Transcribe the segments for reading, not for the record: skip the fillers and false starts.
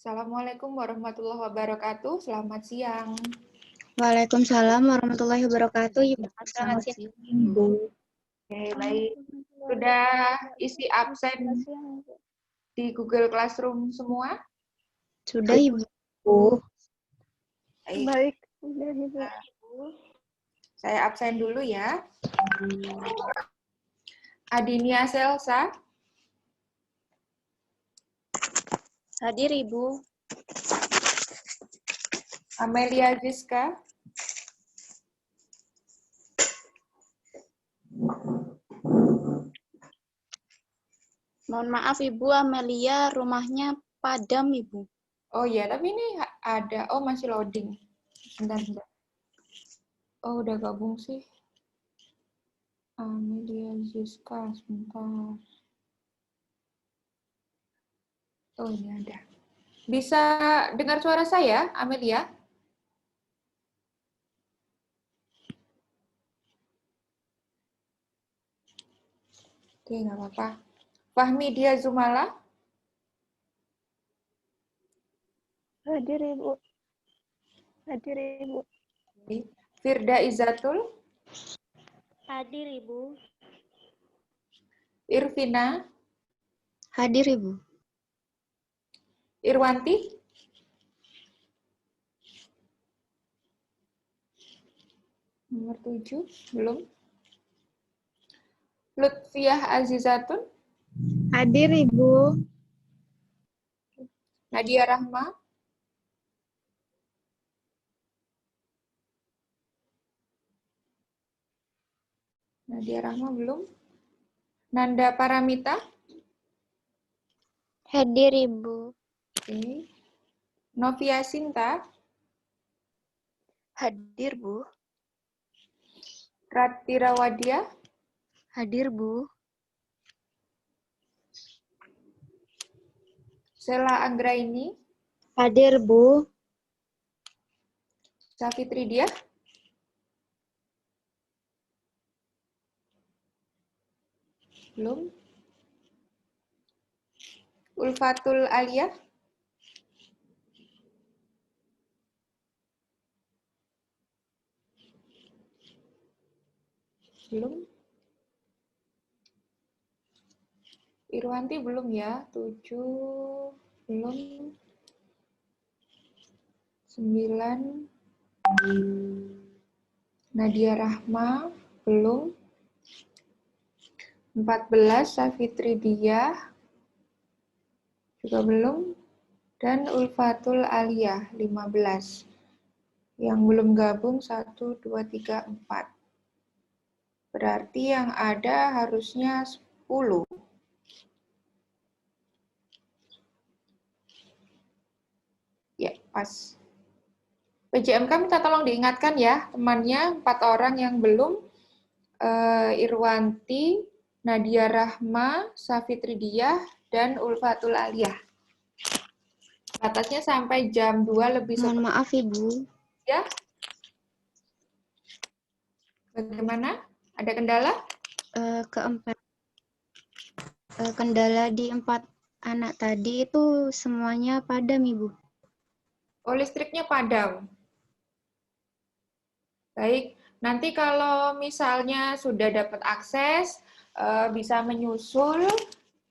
Assalamualaikum warahmatullahi wabarakatuh. Selamat siang. Waalaikumsalam warahmatullahi wabarakatuh. Ibu. Selamat siang, Ibu. Oke, baik. Sudah isi absen di Google Classroom semua? Sudah, Ibu. Baik. Sudah, Ibu. Saya absen dulu ya. Adinia Selsa. Hadir, Ibu. Amelia Ziska. Mohon maaf, Ibu. Amelia rumahnya padam, Ibu. Oh ya, tapi ini ada. Oh, masih loading. Bentar. Oh, udah gabung sih. Amelia Ziska, sebentar. Oh, ini ada. Bisa dengar suara saya, Amelia? Oke, nggak apa-apa. Fahmi Dia Zumala. Hadir, Ibu. Hadir, Ibu. Firda Izatul. Hadir, Ibu. Irvina. Hadir, Ibu. Irwanti. Nomor 7, belum. Lutfiah Azizatun. Hadir, Ibu. Nadia Rahma. Nadia Rahma belum. Nanda Paramita. Hadir, Ibu. Oke. Novia Sinta. Hadir, Bu. Ratira Wadia. Hadir, Bu. Sela Anggraini. Hadir, Bu. Safitri Dia. Belum. Ulfatul Alia. Belum. Irwanti belum ya. 7. Belum. 9. Nadia Rahma. Belum. 14. Safitri Dia. Juga belum. Dan Ulfatul Alia. 15. Yang belum gabung 1, 2, 3, 4. Berarti yang ada harusnya 10. Ya, pas. PJMK minta tolong diingatkan ya, temannya 4 orang yang belum. Irwanti, Nadia Rahma, Safitri Diah, dan Ulfatul Aliyah. Batasnya sampai jam 2 lebih Mohon 10. maaf, Ibu. Ya. Bagaimana? Ada kendala? Kendala di 4 anak tadi itu semuanya padam, Ibu. Oh, listriknya padam. Baik, nanti kalau misalnya sudah dapat akses, bisa menyusul,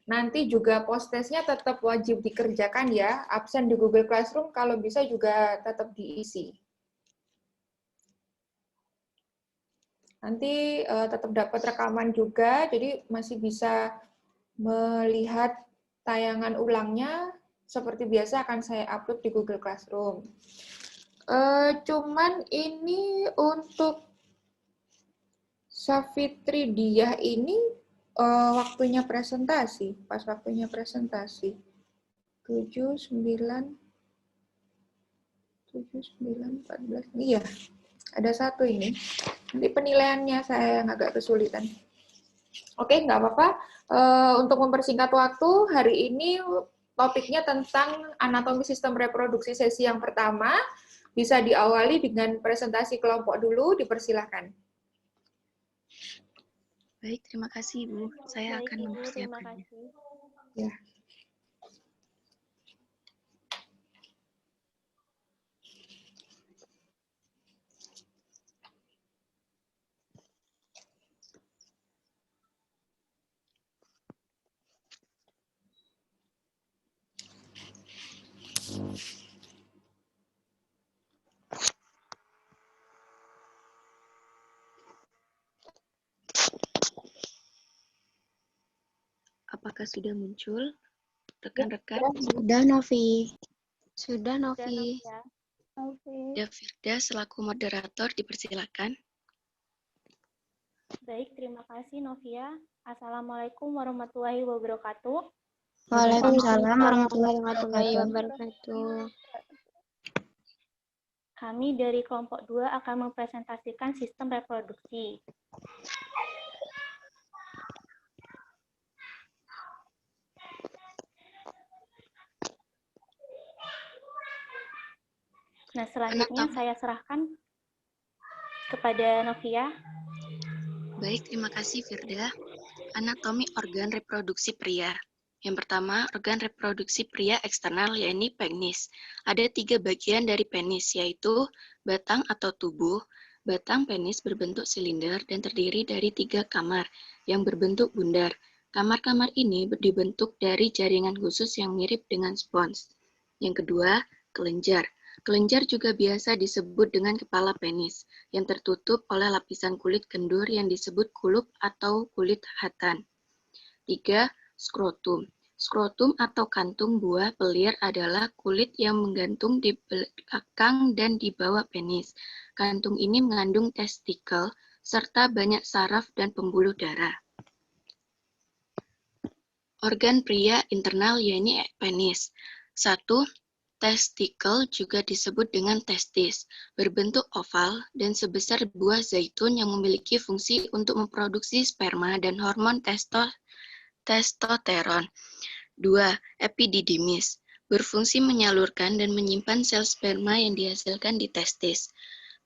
nanti juga post-testnya tetap wajib dikerjakan ya, absen di Google Classroom kalau bisa juga tetap diisi. Nanti tetap dapat rekaman juga, jadi masih bisa melihat tayangan ulangnya, seperti biasa akan saya upload di Google Classroom. Cuman ini untuk Safitri Diah ini waktunya presentasi, pas waktunya presentasi. 7, 9, 14. Iya, ada satu ini. Nanti penilaiannya saya yang agak kesulitan. Oke, nggak apa-apa. Untuk mempersingkat waktu, hari ini topiknya tentang anatomi sistem reproduksi sesi yang pertama. Bisa diawali dengan presentasi kelompok dulu, dipersilahkan. Baik, terima kasih, Ibu. Saya akan mempersiapkannya. Ya. apakah sudah muncul? Rekan-rekan, Sudah, Novi. Sudah, Novia. ya Firda selaku moderator dipersilakan. Baik, terima kasih Novia. Assalamualaikum warahmatullahi wabarakatuh. Waalaikumsalam warahmatullahi wabarakatuh. Kami dari kelompok 2 akan mempresentasikan sistem reproduksi. Nah, selanjutnya saya serahkan kepada Novia. Baik, terima kasih Firda. Anatomi organ reproduksi pria. Yang pertama, organ reproduksi pria eksternal yaitu penis. Ada 3 bagian dari penis, yaitu batang atau tubuh. Batang penis berbentuk silinder dan terdiri dari 3 kamar yang berbentuk bundar. Kamar-kamar ini dibentuk dari jaringan khusus yang mirip dengan spons. Yang kedua, kelenjar. Kelenjar juga biasa disebut dengan kepala penis, yang tertutup oleh lapisan kulit kendur yang disebut kulup atau kulit hatan. 3. Skrotum. Skrotum atau kantung buah pelir adalah kulit yang menggantung di belakang dan di bawah penis. Kantung ini mengandung testikel, serta banyak saraf dan pembuluh darah. Organ pria internal yaitu penis. 1. Testikel juga disebut dengan testis, berbentuk oval dan sebesar buah zaitun yang memiliki fungsi untuk memproduksi sperma dan hormon testosteron. 2. Epididymis, berfungsi menyalurkan dan menyimpan sel sperma yang dihasilkan di testis.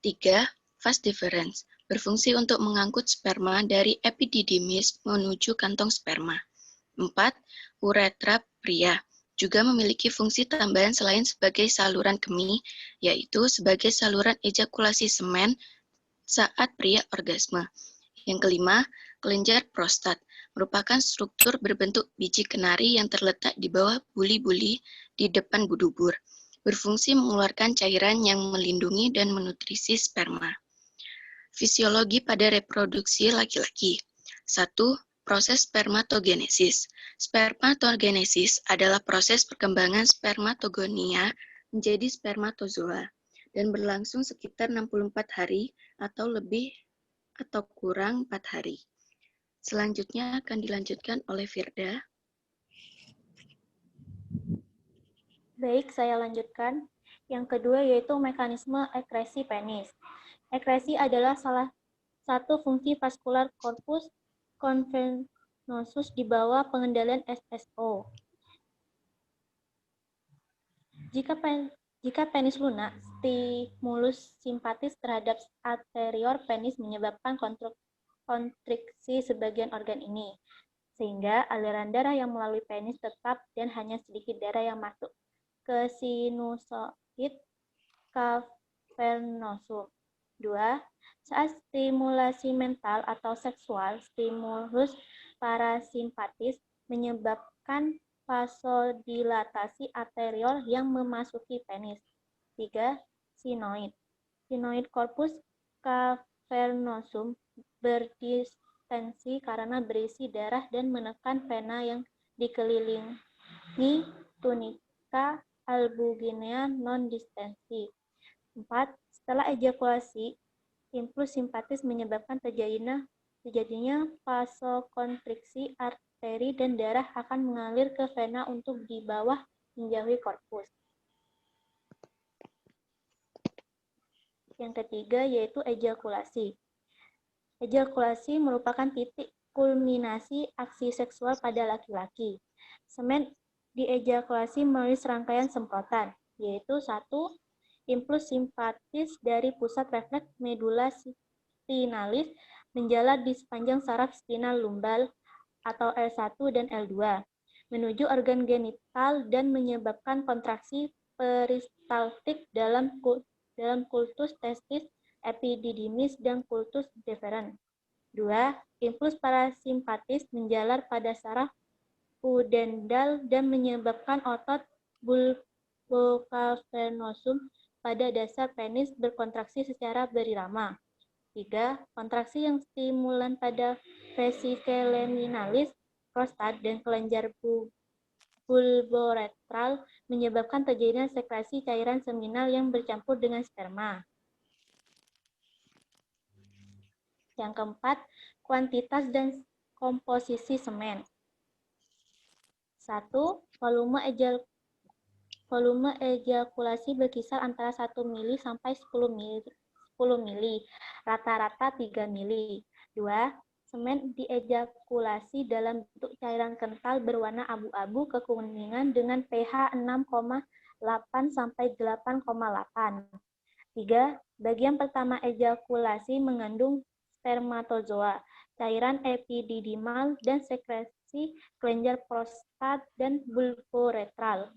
3. Vas deferens, berfungsi untuk mengangkut sperma dari epididymis menuju kantong sperma. 4. Uretra pria, juga memiliki fungsi tambahan selain sebagai saluran kemih, yaitu sebagai saluran ejakulasi semen saat pria orgasme. Yang kelima, kelenjar prostat, merupakan struktur berbentuk biji kenari yang terletak di bawah buli-buli di depan dubur, berfungsi mengeluarkan cairan yang melindungi dan menutrisi sperma. Fisiologi pada reproduksi laki-laki. 1. Proses spermatogenesis. Spermatogenesis adalah proses perkembangan spermatogonia menjadi spermatozoa dan berlangsung sekitar 64 hari atau lebih atau kurang 4 hari. Selanjutnya akan dilanjutkan oleh Firda. Baik, saya lanjutkan. Yang kedua yaitu mekanisme ekresi penis. Ekresi adalah salah satu fungsi vaskular korpus cavernosus di bawah pengendalian SSO. Jika penis lunak, stimulus simpatis terhadap anterior penis menyebabkan kontriksi sebagian organ ini, sehingga aliran darah yang melalui penis tetap dan hanya sedikit darah yang masuk ke sinusoid cavernosum. 2. Saat stimulasi mental atau seksual, stimulus parasimpatis menyebabkan vasodilatasi arteriol yang memasuki penis. 3. Sinoid. Sinoid corpus cavernosum berdistensi karena berisi darah dan menekan vena yang dikelilingi tunika albuginea non-distensi. 4. Setelah ejakulasi, impuls simpatis menyebabkan terjadinya vasokonstriksi arteri dan darah akan mengalir ke vena untuk di bawah menjauhi korpus. Yang ketiga yaitu ejakulasi. Ejakulasi merupakan titik kulminasi aksi seksual pada laki-laki. Semen diejakulasi melalui serangkaian semprotan, yaitu 1. Impuls simpatis dari pusat refleks medula spinalis menjalar di sepanjang saraf spinal lumbal atau L1 dan L2 menuju organ genital dan menyebabkan kontraksi peristaltik dalam kultus testis, epididymis, dan kultus deferens. 2. Impuls parasimpatis menjalar pada saraf pudendal dan menyebabkan otot bulbocavernosum pada dasar penis berkontraksi secara berirama. 3. Kontraksi yang stimulan pada vesiculae minalis prostat, dan kelenjar bulboretral menyebabkan terjadinya sekresi cairan seminal yang bercampur dengan sperma. Yang keempat, kuantitas dan komposisi semen. 1. Volume ejakulasi berkisar antara 1 mili sampai 10 mili, rata-rata 3 mili. 2. Semen diejakulasi dalam bentuk cairan kental berwarna abu-abu kekuningan dengan pH 6,8 sampai 8,8. 3. Bagian pertama ejakulasi mengandung spermatozoa, cairan epididimal, dan sekresi kelenjar prostat dan bulboretral.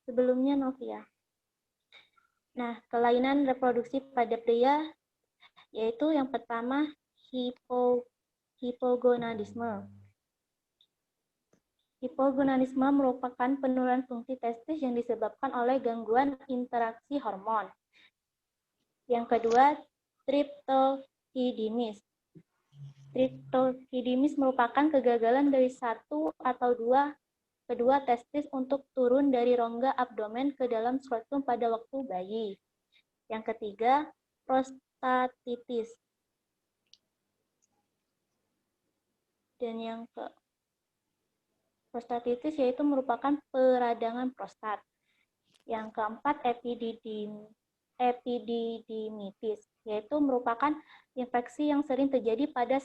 Sebelumnya Novia. Nah, kelainan reproduksi pada pria yaitu yang pertama hipogonadisme. Hipogonadisme merupakan penurunan fungsi testis yang disebabkan oleh gangguan interaksi hormon. Yang kedua, triptohidimis. Triptohidimis merupakan kegagalan dari satu atau kedua testis untuk turun dari rongga abdomen ke dalam skrotum pada waktu bayi. Yang ketiga, prostatitis. Dan yang prostatitis yaitu merupakan peradangan prostat. Yang keempat, epididimitis, yaitu merupakan infeksi yang sering terjadi pada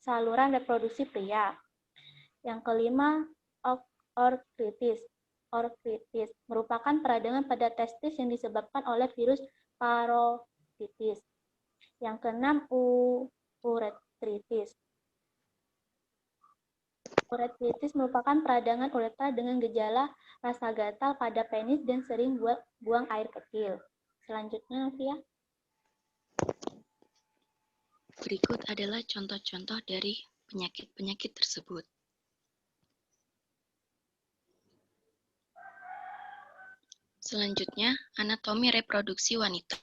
saluran reproduksi pria. Yang kelima, ortritis. Ortritis merupakan peradangan pada testis yang disebabkan oleh virus parotitis. Yang keenam, uretritis. Uretritis merupakan peradangan uretra dengan gejala rasa gatal pada penis dan sering buang air kecil. Selanjutnya, Novia. Berikut adalah contoh-contoh dari penyakit-penyakit tersebut. Selanjutnya, anatomi reproduksi wanita.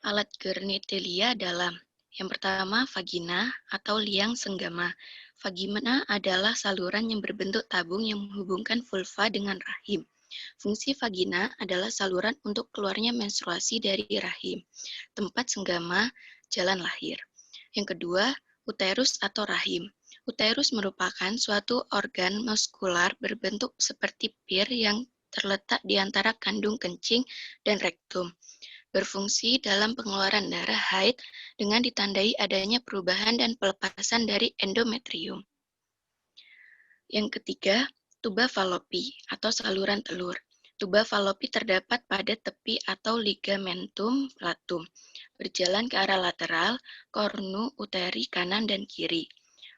Alat genitalia dalam. Yang pertama, vagina atau liang senggama. Vagina adalah saluran yang berbentuk tabung yang menghubungkan vulva dengan rahim. Fungsi vagina adalah saluran untuk keluarnya menstruasi dari rahim. Tempat senggama, jalan lahir. Yang kedua, uterus atau rahim. Uterus merupakan suatu organ muskular berbentuk seperti pir yang terletak di antara kandung kencing dan rektum. Berfungsi dalam pengeluaran darah haid dengan ditandai adanya perubahan dan pelepasan dari endometrium. Yang ketiga, tuba fallopi atau saluran telur. Tuba fallopi terdapat pada tepi atau ligamentum flatum, berjalan ke arah lateral, kornu uteri kanan dan kiri.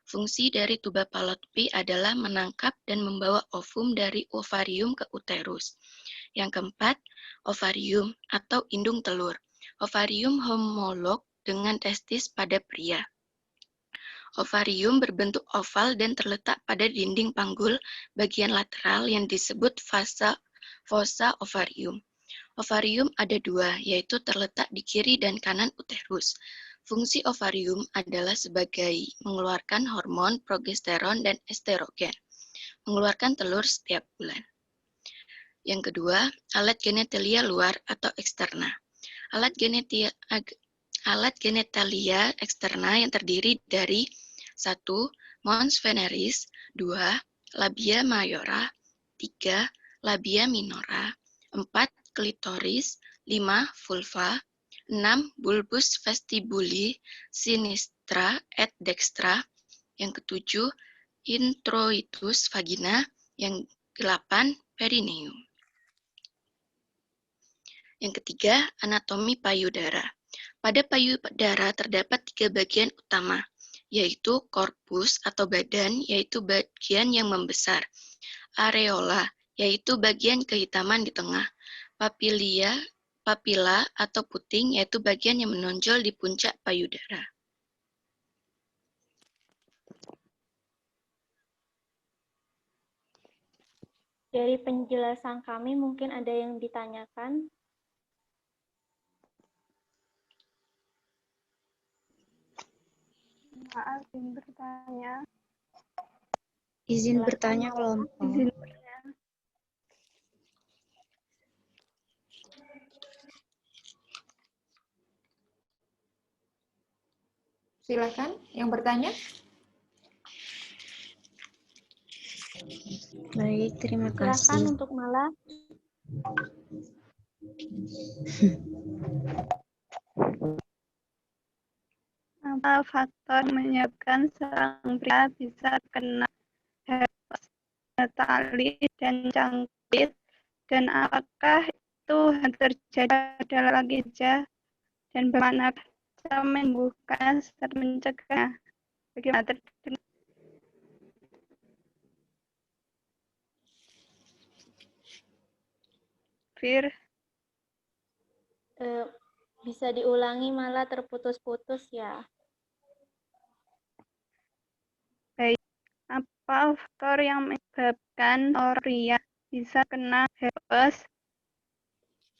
Fungsi dari tuba fallopi adalah menangkap dan membawa ovum dari ovarium ke uterus. Yang keempat, ovarium atau indung telur. Ovarium homolog dengan testis pada pria. Ovarium berbentuk oval dan terletak pada dinding panggul bagian lateral yang disebut fossa ovarium. Ovarium ada dua, yaitu terletak di kiri dan kanan uterus. Fungsi ovarium adalah sebagai mengeluarkan hormon progesteron dan estrogen, mengeluarkan telur setiap bulan. Yang kedua, alat genitalia luar atau eksterna. Alat genitalia eksterna yang terdiri dari 1. Mons veneris, 2. Labia mayora, 3. Labia minora, 4. Klitoris, 5. Vulva, 6. Bulbus vestibuli sinistra et dextra, yang ketujuh introitus vagina, yang 8. Perineum. Yang ketiga, anatomi payudara. Pada payudara terdapat 3 bagian utama, yaitu korpus atau badan, yaitu bagian yang membesar, areola, yaitu bagian kehitaman di tengah, papila atau puting, yaitu bagian yang menonjol di puncak payudara. Dari penjelasan kami mungkin ada yang ditanyakan. Maaf, izin bertanya. Izin Silakan, bertanya Mala. kelompok. Izin Silakan yang bertanya. Baik, terima Silakan kasih. untuk Mala. apa faktor menyebabkan seorang pria bisa kena herpes genital dan cangkit, dan apakah itu terjadi pada laki saja, dan bagaimana cara menyembuhkan serta mencegah? Bagaimana terjadi? Fir, Bisa diulangi, Mala, terputus-putus ya. baik. Apa faktor yang menyebabkan orang pria bisa kena herpes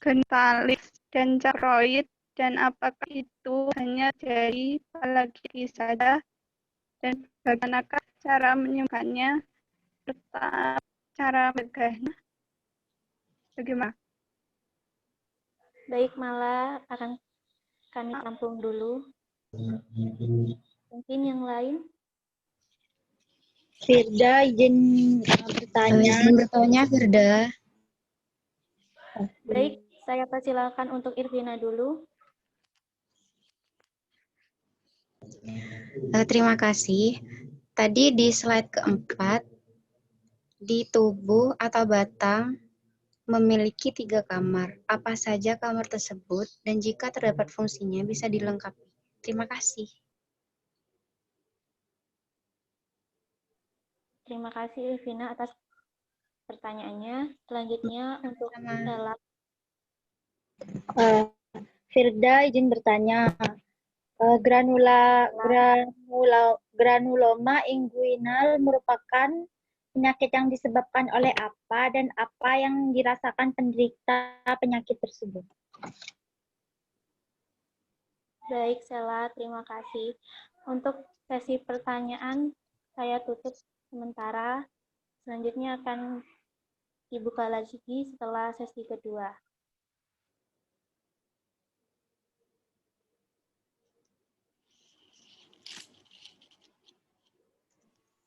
genitalis dan cakroid, dan apakah itu hanya jadi pada laki saja, dan bagaimanakah cara menyembuhkannya serta cara mencegahnya? Bagaimana? Baik, Mala, akan kami tampung dulu. Mungkin yang lain? Firda izin bertanya. Izin bertanya, Firda. Baik, saya persilakan untuk Irvina dulu. Terima kasih. Tadi di slide keempat, di tubuh atau batang memiliki 3 kamar. Apa saja kamar tersebut dan jika terdapat fungsinya bisa dilengkapi. Terima kasih. Terima kasih Irvina atas pertanyaannya. Selanjutnya untuk Stella. Firda izin bertanya. Granuloma inguinal merupakan penyakit yang disebabkan oleh apa dan apa yang dirasakan penderita penyakit tersebut? Baik, Stella, terima kasih. Untuk sesi pertanyaan saya tutup sementara. Selanjutnya akan dibuka lagi setelah sesi kedua.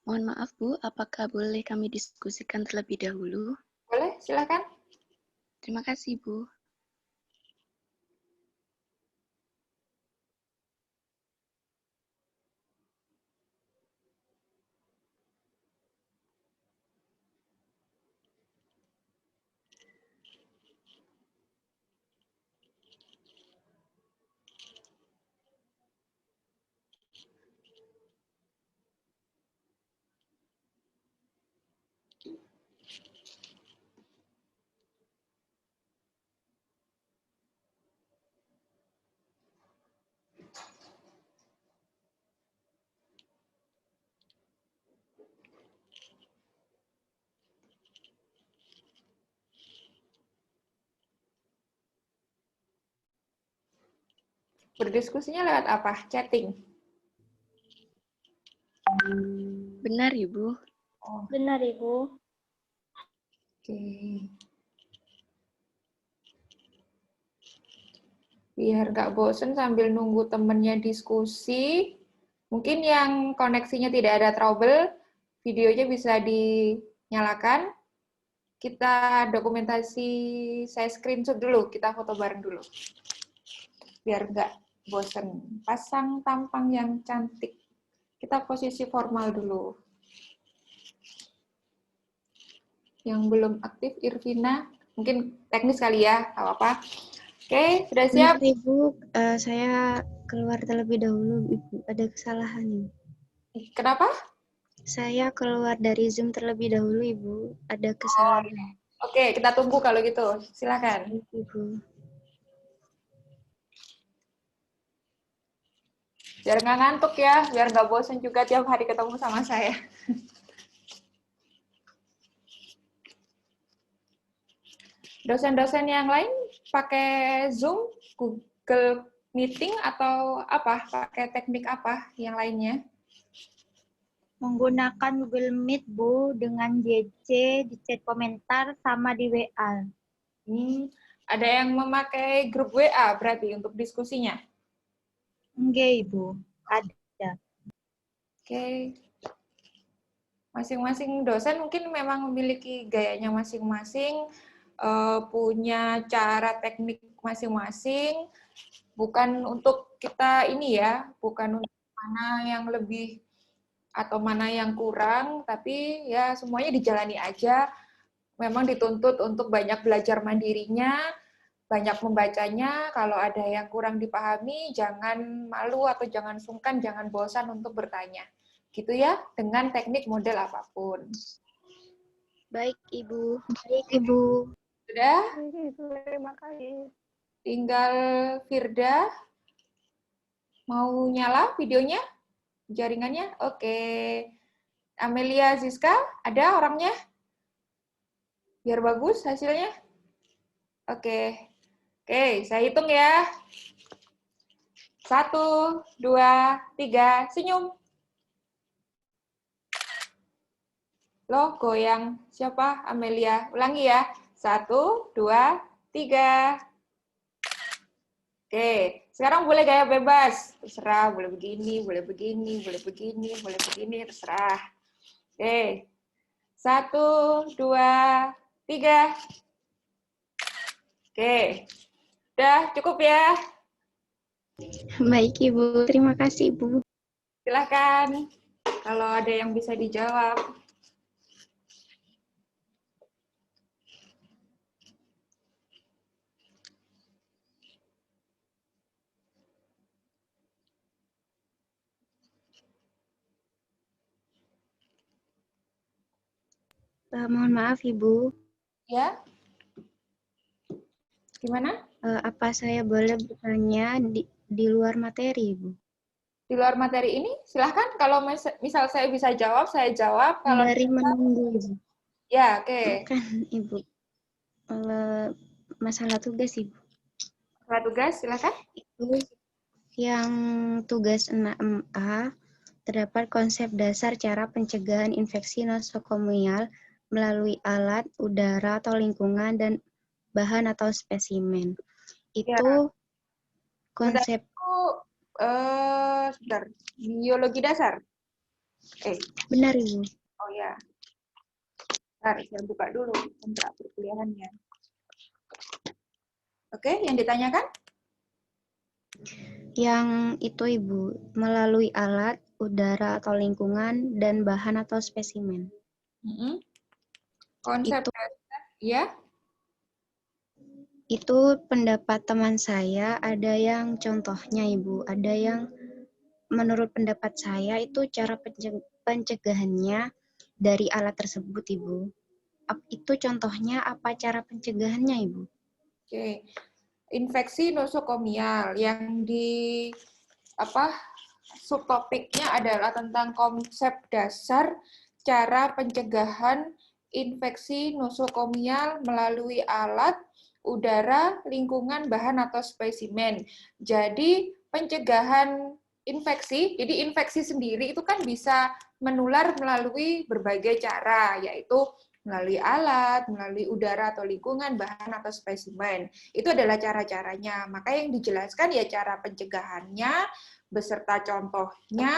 Mohon maaf, Bu, apakah boleh kami diskusikan terlebih dahulu? Boleh, silakan. Terima kasih, Bu. Berdiskusinya lewat apa? Chatting? Benar, Ibu. Oh, Benar, Ibu. oke. Biar nggak bosen sambil nunggu temennya diskusi, mungkin yang koneksinya tidak ada trouble, videonya bisa dinyalakan. Kita dokumentasi, saya screenshot dulu, kita foto bareng dulu. Biar nggak bosen. Pasang tampang yang cantik. Kita posisi formal dulu. Yang belum aktif, Irvina, mungkin teknis kali ya, nggak apa-apa. Oke, sudah siap? Bentar, Ibu, saya keluar terlebih dahulu, Ibu. Ada kesalahan. Kenapa? Saya keluar dari Zoom terlebih dahulu, Ibu. Ada kesalahan. Oke, kita tunggu kalau gitu. Silakan. Baik, Ibu. Biar nggak ngantuk ya, biar nggak bosen juga tiap hari ketemu sama saya. Dosen-dosen yang lain pakai Zoom, Google Meeting, atau apa? Pakai teknik apa yang lainnya? Menggunakan Google Meet, Bu, dengan JC di chat komentar sama di WA. Ada yang memakai grup WA berarti untuk diskusinya? Enggak, Ibu. Ada. Oke. Masing-masing dosen mungkin memang memiliki gayanya masing-masing, punya cara teknik masing-masing, bukan untuk kita ini ya, bukan untuk mana yang lebih atau mana yang kurang, tapi ya semuanya dijalani aja. Memang dituntut untuk banyak belajar mandirinya, banyak membacanya. Kalau ada yang kurang dipahami, jangan malu atau jangan sungkan, jangan bosan untuk bertanya. Gitu ya, dengan teknik model apapun. Baik, Ibu. Baik, Ibu. Sudah? Terima kasih. Tinggal Firda. Mau nyala videonya? Jaringannya? Oke. Amelia Zizka, ada orangnya? Biar bagus hasilnya. Oke. Oke, saya hitung ya. 1, 2, 3, senyum. Loh, goyang. Siapa? Amelia. Ulangi ya. 1, 2, 3. Oke, sekarang boleh gaya bebas. Terserah, boleh begini, boleh begini, boleh begini, boleh begini, terserah. Oke. 1, 2, 3. Oke. Udah cukup ya. Baik, Ibu. Terima kasih, Ibu. Silahkan. Kalau ada yang bisa dijawab. Mohon maaf, Ibu. Ya. Gimana? Apa saya boleh bertanya di luar materi, Ibu? Di luar materi ini, silahkan. Kalau misal saya bisa jawab, saya jawab. Kalau Sembari menunggu, Ibu. ya, oke. Bukan, Ibu. Masalah tugas, Ibu. Masalah tugas, silahkan. Itu yang tugas 6A, terdapat konsep dasar cara pencegahan infeksi nosokomial melalui alat, udara, atau lingkungan, dan bahan atau spesimen. Itu konsep... Sebentar. Biologi dasar. Benar, Ibu. Oh ya. Bentar, saya buka dulu kontrak perkuliahannya. Oke, yang ditanyakan? Yang itu, Ibu, melalui alat, udara atau lingkungan, dan bahan atau spesimen. Konsep Itu- dasar, ya? Itu pendapat teman saya, ada yang contohnya, Ibu, ada yang menurut pendapat saya itu cara pencegahannya dari alat tersebut, Ibu. Itu contohnya apa cara pencegahannya, Ibu? Oke. Infeksi nosokomial yang di subtopiknya adalah tentang konsep dasar cara pencegahan infeksi nosokomial melalui alat, udara, lingkungan, bahan atau spesimen. Jadi pencegahan infeksi, jadi infeksi sendiri itu kan bisa menular melalui berbagai cara, yaitu melalui alat, melalui udara atau lingkungan, bahan atau spesimen. Itu adalah cara-caranya. Maka yang dijelaskan ya cara pencegahannya, beserta contohnya,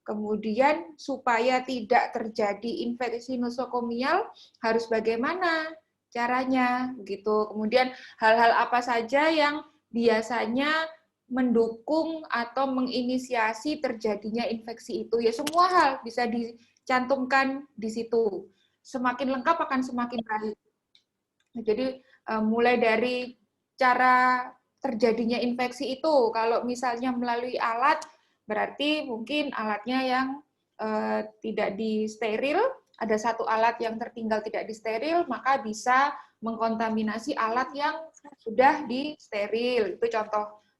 kemudian supaya tidak terjadi infeksi nosokomial harus bagaimana caranya, gitu. Kemudian hal-hal apa saja yang biasanya mendukung atau menginisiasi terjadinya infeksi itu. Ya semua hal bisa dicantumkan di situ. Semakin lengkap akan semakin baik. Jadi mulai dari cara terjadinya infeksi itu, kalau misalnya melalui alat, berarti mungkin alatnya yang tidak disteril, ada satu alat yang tertinggal tidak disteril, maka bisa mengkontaminasi alat yang sudah disteril. Itu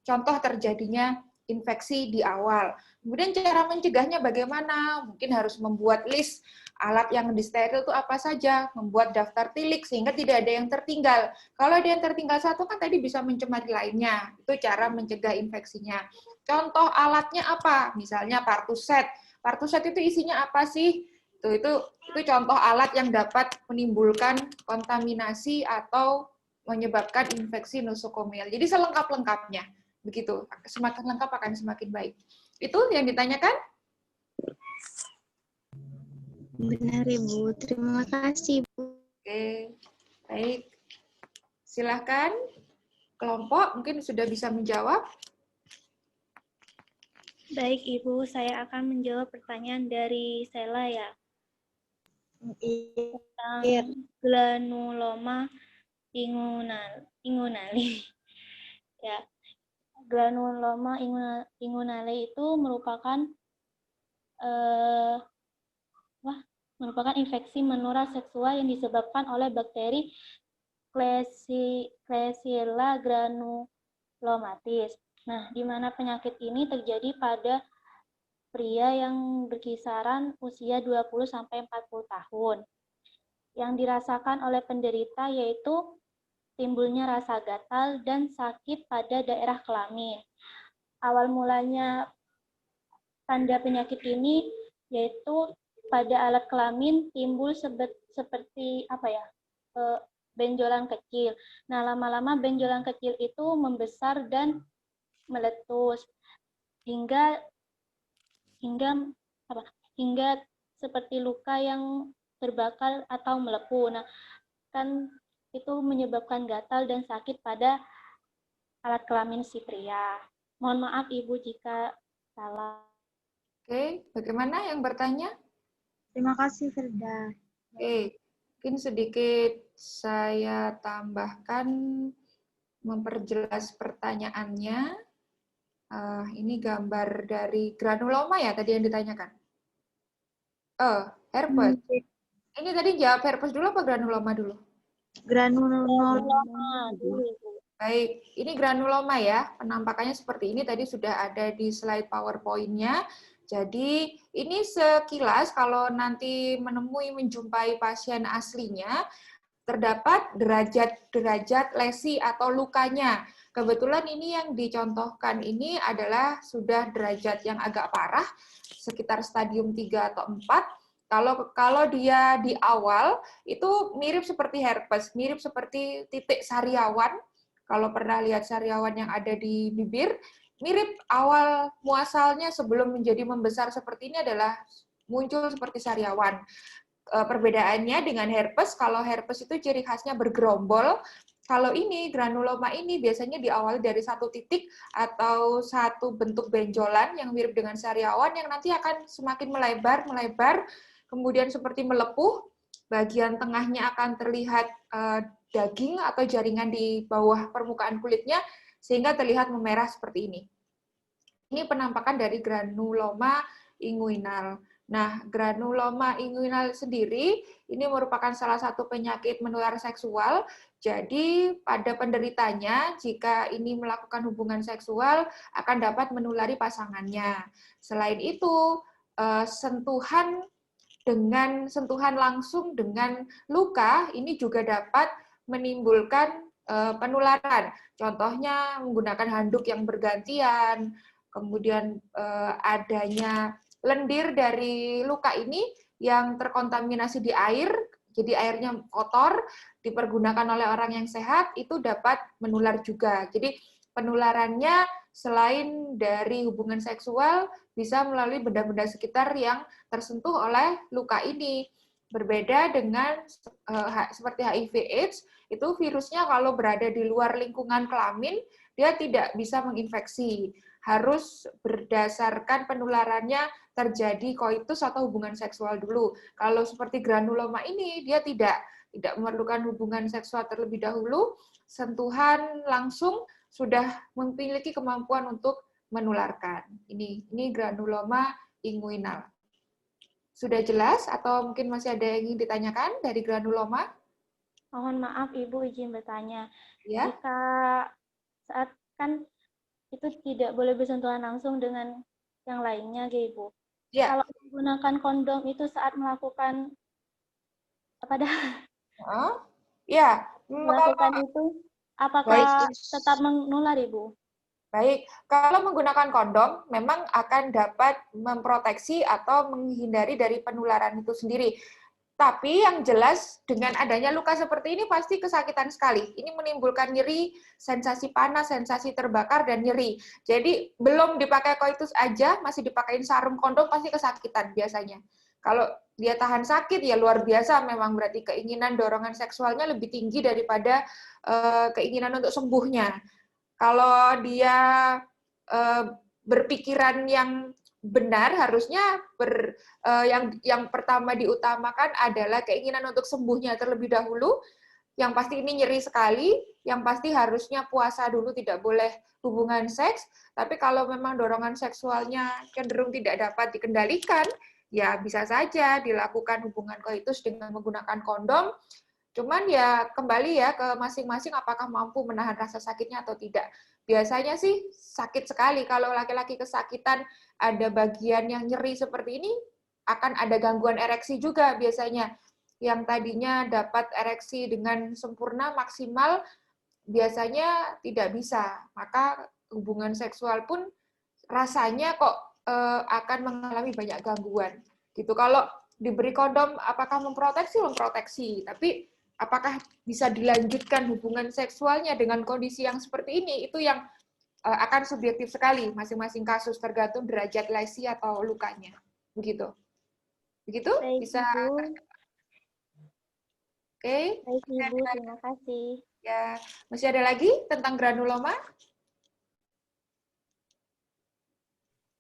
contoh terjadinya infeksi di awal. Kemudian cara mencegahnya bagaimana? Mungkin harus membuat list alat yang disteril itu apa saja, membuat daftar tilik sehingga tidak ada yang tertinggal. Kalau ada yang tertinggal satu kan tadi bisa mencemari lainnya. Itu cara mencegah infeksinya. Contoh alatnya apa? Misalnya Partuset. Partuset itu isinya apa sih? Itu contoh alat yang dapat menimbulkan kontaminasi atau menyebabkan infeksi nosokomial. Jadi selengkap-lengkapnya. Begitu. Semakin lengkap akan semakin baik. Itu yang ditanyakan? Benar, Ibu. Terima kasih, Bu. Oke, baik. Silahkan kelompok mungkin sudah bisa menjawab. Baik, Ibu, saya akan menjawab pertanyaan dari Sela ya. Tentang granuloma ingunale. Ya, granuloma ingunale itu merupakan infeksi menular seksual yang disebabkan oleh bakteri Klebsiella granulomatis. Nah, di mana penyakit ini terjadi pada pria yang berkisaran usia 20-40 tahun. Yang dirasakan oleh penderita yaitu timbulnya rasa gatal dan sakit pada daerah kelamin. Awal mulanya tanda penyakit ini yaitu pada alat kelamin timbul seperti benjolan kecil. Nah, lama-lama benjolan kecil itu membesar dan meletus hingga seperti luka yang terbakar atau melepuh. Nah, kan itu menyebabkan gatal dan sakit pada alat kelamin si pria. Mohon maaf Ibu jika salah. Oke, bagaimana yang bertanya? Terima kasih, Firda. Oke, mungkin sedikit saya tambahkan memperjelas pertanyaannya. Ini gambar dari granuloma ya tadi yang ditanyakan. Herpes. Ini tadi jawab herpes dulu apa granuloma dulu? Granuloma. Baik, ini granuloma ya. Penampakannya seperti ini tadi sudah ada di slide PowerPoint-nya. Jadi ini sekilas kalau nanti menjumpai pasien aslinya, terdapat derajat lesi atau lukanya. Kebetulan ini yang dicontohkan ini adalah sudah derajat yang agak parah, sekitar stadium 3 atau 4. Kalau dia di awal, itu mirip seperti herpes, mirip seperti titik sariawan. Kalau pernah lihat sariawan yang ada di bibir, mirip awal muasalnya sebelum menjadi membesar seperti ini adalah muncul seperti sariawan. Perbedaannya dengan herpes, kalau herpes itu ciri khasnya bergerombol, kalau ini granuloma ini biasanya diawali dari satu titik atau satu bentuk benjolan yang mirip dengan sariawan yang nanti akan semakin melebar, kemudian seperti melepuh, bagian tengahnya akan terlihat daging atau jaringan di bawah permukaan kulitnya sehingga terlihat memerah seperti ini. Ini penampakan dari granuloma inguinal. Nah, granuloma inguinal sendiri ini merupakan salah satu penyakit menular seksual. Jadi, pada penderitanya, jika ini melakukan hubungan seksual, akan dapat menulari pasangannya. Selain itu, sentuhan langsung dengan luka, ini juga dapat menimbulkan penularan. Contohnya menggunakan handuk yang bergantian, kemudian adanya lendir dari luka ini yang terkontaminasi di air, jadi airnya kotor, dipergunakan oleh orang yang sehat, itu dapat menular juga. Jadi penularannya selain dari hubungan seksual, bisa melalui benda-benda sekitar yang tersentuh oleh luka ini. Berbeda dengan seperti HIV/AIDS, itu virusnya kalau berada di luar lingkungan kelamin, dia tidak bisa menginfeksi. Harus berdasarkan penularannya terjadi koitus atau hubungan seksual dulu. Kalau seperti granuloma ini, dia tidak memerlukan hubungan seksual terlebih dahulu, sentuhan langsung sudah memiliki kemampuan untuk menularkan. Ini granuloma inguinal. Sudah jelas atau mungkin masih ada yang ingin ditanyakan dari granuloma? Mohon maaf Ibu izin bertanya. Ya. Jika saat kan itu tidak boleh bersentuhan langsung dengan yang lainnya, Ibu. Ya. Kalau menggunakan kondom itu saat melakukan pada Ya, melakukan itu, apakah tetap menular, Ibu? Baik, kalau menggunakan kondom memang akan dapat memproteksi atau menghindari dari penularan itu sendiri. Tapi yang jelas dengan adanya luka seperti ini pasti kesakitan sekali. Ini menimbulkan nyeri, sensasi panas, sensasi terbakar, dan nyeri. Jadi belum dipakai koitus aja, masih dipakein sarung kondom pasti kesakitan biasanya. Kalau dia tahan sakit ya luar biasa, memang berarti keinginan dorongan seksualnya lebih tinggi daripada keinginan untuk sembuhnya. Kalau dia berpikiran yang benar, harusnya yang pertama diutamakan adalah keinginan untuk sembuhnya terlebih dahulu. Yang pasti ini nyeri sekali, yang pasti harusnya puasa dulu, tidak boleh hubungan seks. Tapi kalau memang dorongan seksualnya cenderung tidak dapat dikendalikan, ya bisa saja dilakukan hubungan koitus dengan menggunakan kondom. Cuman ya kembali ya ke masing-masing apakah mampu menahan rasa sakitnya atau tidak. Biasanya sih sakit sekali. Kalau laki-laki kesakitan ada bagian yang nyeri seperti ini, akan ada gangguan ereksi juga biasanya. Yang tadinya dapat ereksi dengan sempurna, maksimal, biasanya tidak bisa. Maka hubungan seksual pun rasanya kok akan mengalami banyak gangguan. Gitu. Kalau diberi kondom, apakah memproteksi? Memproteksi. Tapi apakah bisa dilanjutkan hubungan seksualnya dengan kondisi yang seperti ini? Itu yang akan subjektif sekali masing-masing kasus, tergantung derajat lesi atau lukanya. Begitu. Begitu? Baik, Bisa. Ibu. Oke. Baik, Ibu. Terima kasih. Ya, masih ada lagi tentang granuloma?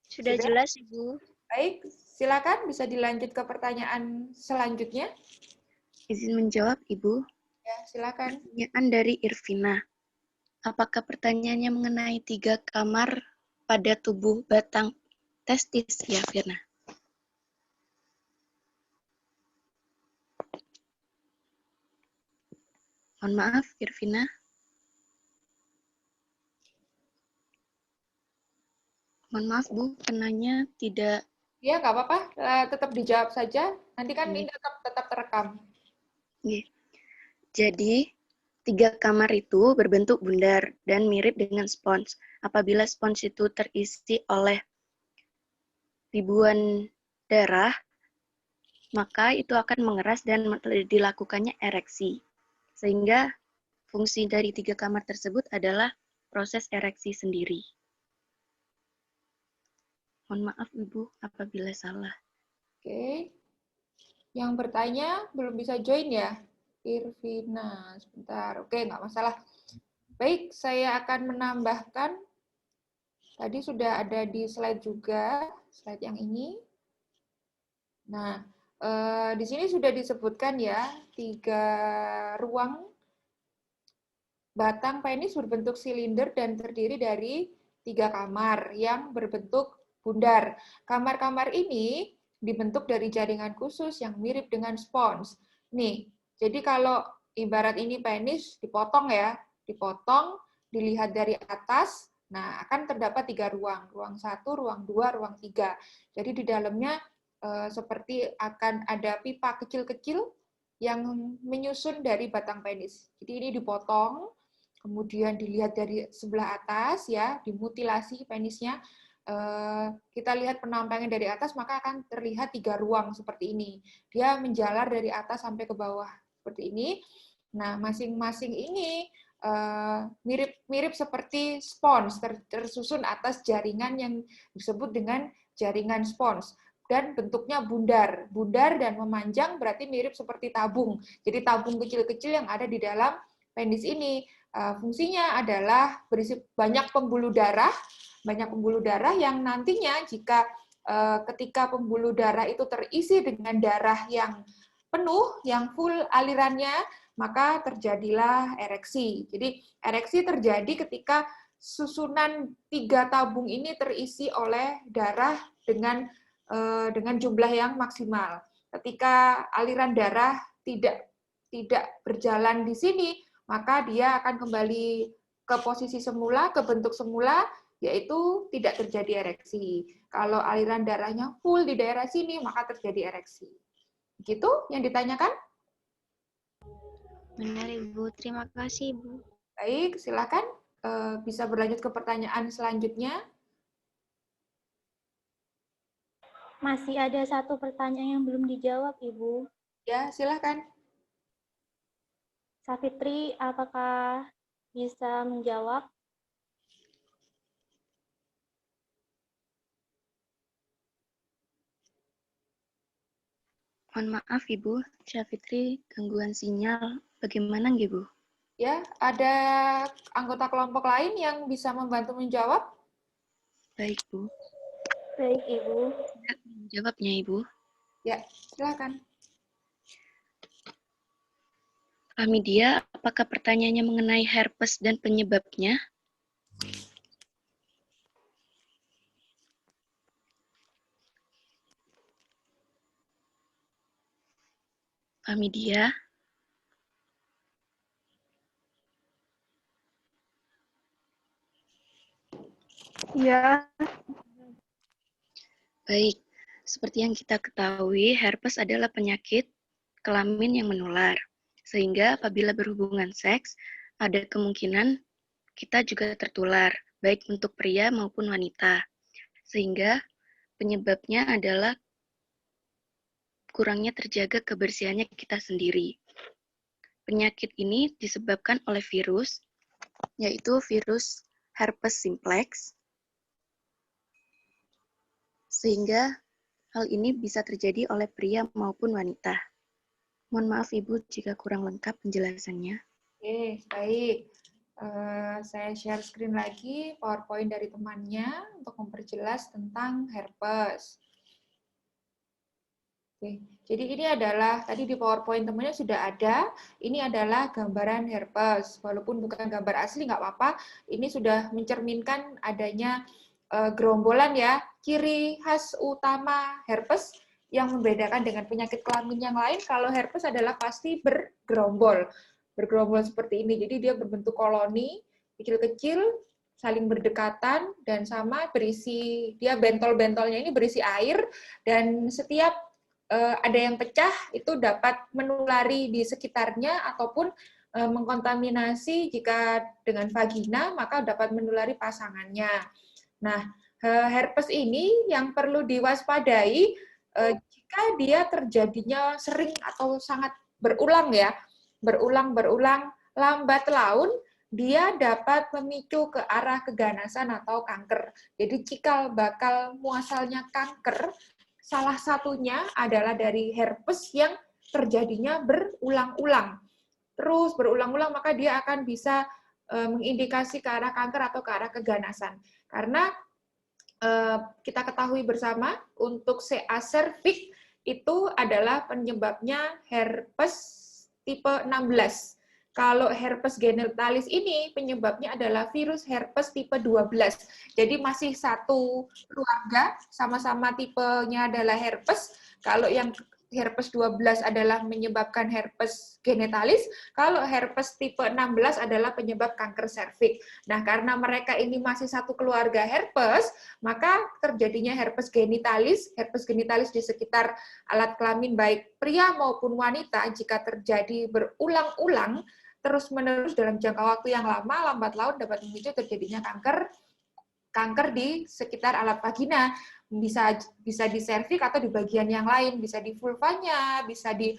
Sudah jelas, Ibu. Baik, silakan bisa dilanjut ke pertanyaan selanjutnya. Izin menjawab, Ibu. Ya, silakan. Pertanyaan dari Irvina. Apakah pertanyaannya mengenai 3 kamar pada tubuh batang testis, ya, Firna? Mohon maaf, Irvina. Mohon maaf, Bu, penanya tidak... Ya, nggak apa-apa. Tetap dijawab saja. Nanti kan ini tetap terekam. Jadi, 3 kamar itu berbentuk bundar dan mirip dengan spons. Apabila spons itu terisi oleh ribuan darah, maka itu akan mengeras dan dilakukannya ereksi. Sehingga fungsi dari 3 kamar tersebut adalah proses ereksi sendiri. Mohon maaf, Ibu, apabila salah. Oke. Yang bertanya belum bisa join ya? Irvina, sebentar. Oke, nggak masalah. Baik, saya akan menambahkan. Tadi sudah ada di slide juga, slide yang ini. Nah, di sini sudah disebutkan ya, 3 ruang batang penis berbentuk silinder dan terdiri dari 3 kamar yang berbentuk bundar. Kamar-kamar ini dibentuk dari jaringan khusus yang mirip dengan spons. Nih, jadi kalau ibarat ini penis dipotong ya, dipotong, dilihat dari atas, nah akan terdapat 3 ruang. Ruang 1, ruang 2, ruang 3. Jadi di dalamnya seperti akan ada pipa kecil-kecil yang menyusun dari batang penis. Jadi ini dipotong, kemudian dilihat dari sebelah atas ya, dimutilasi penisnya. Kita lihat penampangnya dari atas, maka akan terlihat 3 ruang seperti ini. Dia menjalar dari atas sampai ke bawah seperti ini. Nah, masing-masing ini mirip seperti spons, tersusun atas jaringan yang disebut dengan jaringan spons. Dan bentuknya bundar. Bundar dan memanjang berarti mirip seperti tabung. Jadi tabung kecil-kecil yang ada di dalam penis ini. Fungsinya adalah berisi banyak pembuluh darah yang nantinya jika ketika pembuluh darah itu terisi dengan darah yang penuh, yang full alirannya, maka terjadilah ereksi. Jadi ereksi terjadi ketika susunan 3 tabung ini terisi oleh darah dengan jumlah yang maksimal. Ketika aliran darah tidak berjalan di sini, maka dia akan kembali ke posisi semula, ke bentuk semula, yaitu tidak terjadi ereksi. Kalau aliran darahnya full di daerah sini, maka terjadi ereksi. Begitu yang ditanyakan? Benar, Ibu. Terima kasih, Ibu. Baik, silakan bisa berlanjut ke pertanyaan selanjutnya. Masih ada satu pertanyaan yang belum dijawab, Ibu. Ya, silakan. Safitri, apakah bisa menjawab? Mohon maaf Ibu, Syafitri gangguan sinyal. Bagaimana nggih, Bu? Ya, ada anggota kelompok lain yang bisa membantu menjawab? Baik, Bu. Baik, Ibu. Tidak menjawabnya, Ibu. Ya, silakan. Hamidia, apakah pertanyaannya mengenai herpes dan penyebabnya? Hamidia? Iya. Baik, seperti yang kita ketahui, herpes adalah penyakit kelamin yang menular. Sehingga apabila berhubungan seks, ada kemungkinan kita juga tertular, baik untuk pria maupun wanita. Sehingga penyebabnya adalah kurangnya terjaga kebersihannya kita sendiri. Penyakit ini disebabkan oleh virus, yaitu virus herpes simplex, sehingga hal ini bisa terjadi oleh pria maupun wanita. Mohon maaf Ibu jika kurang lengkap penjelasannya. Oke, baik. Saya share screen lagi PowerPoint dari temannya untuk memperjelas tentang herpes. Oke, jadi ini adalah, tadi di PowerPoint temannya sudah ada, ini adalah gambaran herpes. Walaupun bukan gambar asli, nggak apa-apa, ini sudah mencerminkan adanya gerombolan ya, ciri khas utama herpes yang membedakan dengan penyakit kelamin yang lain, kalau herpes adalah pasti bergerombol seperti ini. Jadi dia berbentuk koloni, kecil-kecil, saling berdekatan, dan sama berisi, dia bentol-bentolnya ini berisi air, dan setiap ada yang pecah, itu dapat menulari di sekitarnya, ataupun mengkontaminasi jika dengan vagina, maka dapat menulari pasangannya. Nah, herpes ini yang perlu diwaspadai jika dia terjadinya sering atau sangat berulang ya, berulang-berulang lambat laun, dia dapat memicu ke arah keganasan atau kanker. Jadi cikal bakal muasalnya kanker, salah satunya adalah dari herpes yang terjadinya berulang-ulang. Terus berulang-ulang, maka dia akan bisa mengindikasi ke arah kanker atau ke arah keganasan. Karena kita ketahui bersama, untuk CA cervix itu adalah penyebabnya herpes tipe 16. Kalau herpes genitalis ini penyebabnya adalah virus herpes tipe 12. Jadi masih satu keluarga, sama-sama tipenya adalah herpes. Kalau yang herpes 12 adalah menyebabkan herpes genitalis, kalau herpes tipe 16 adalah penyebab kanker serviks. Nah, karena mereka ini masih satu keluarga herpes, maka terjadinya herpes genitalis di sekitar alat kelamin baik pria maupun wanita jika terjadi berulang-ulang terus-menerus dalam jangka waktu yang lama, lambat laun dapat memicu terjadinya kanker di sekitar alat vagina, bisa di serviks atau di bagian yang lain, bisa di vulvanya, bisa di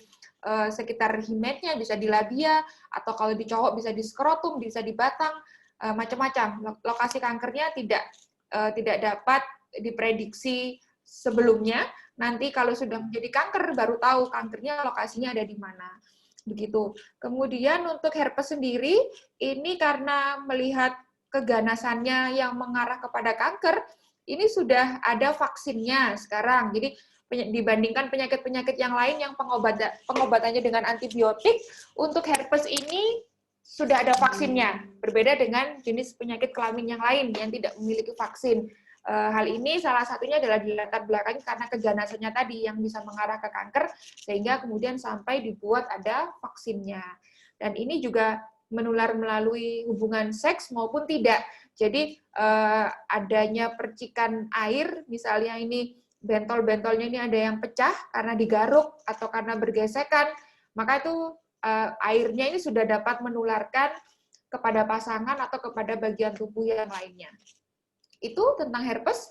sekitar himetnya, bisa di labia, atau kalau di cowok bisa di skrotum, bisa di batang, macam-macam. Lokasi kankernya tidak dapat diprediksi sebelumnya. Nanti kalau sudah menjadi kanker, baru tahu kankernya lokasinya ada di mana. Begitu. Kemudian untuk herpes sendiri, ini karena melihat keganasannya yang mengarah kepada kanker, ini sudah ada vaksinnya sekarang. Jadi dibandingkan penyakit-penyakit yang lain yang pengobatannya dengan antibiotik, untuk herpes ini sudah ada vaksinnya. Berbeda dengan jenis penyakit kelamin yang lain yang tidak memiliki vaksin. Hal ini salah satunya adalah dilatar belakangi karena keganasannya tadi yang bisa mengarah ke kanker, sehingga kemudian sampai dibuat ada vaksinnya. Dan ini juga menular melalui hubungan seks maupun tidak. Jadi adanya percikan air, misalnya ini bentol-bentolnya ini ada yang pecah karena digaruk atau karena bergesekan, maka itu airnya ini sudah dapat menularkan kepada pasangan atau kepada bagian tubuh yang lainnya. Itu tentang herpes.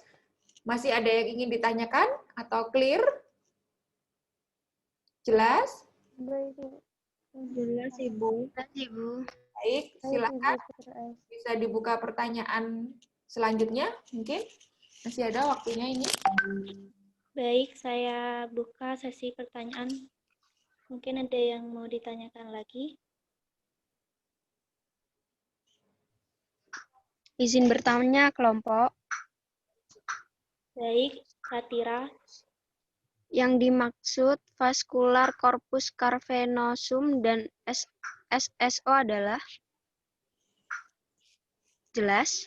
Masih ada yang ingin ditanyakan atau clear? Jelas? Jelas, Ibu. Ibu. Baik, silakan. Bisa dibuka pertanyaan selanjutnya, mungkin. Masih ada waktunya ini. Baik, saya buka sesi pertanyaan. Mungkin ada yang mau ditanyakan lagi. Izin bertanya kelompok. Baik, Ratira. Yang dimaksud vascular corpus cavernosum dan SSO adalah? Jelas?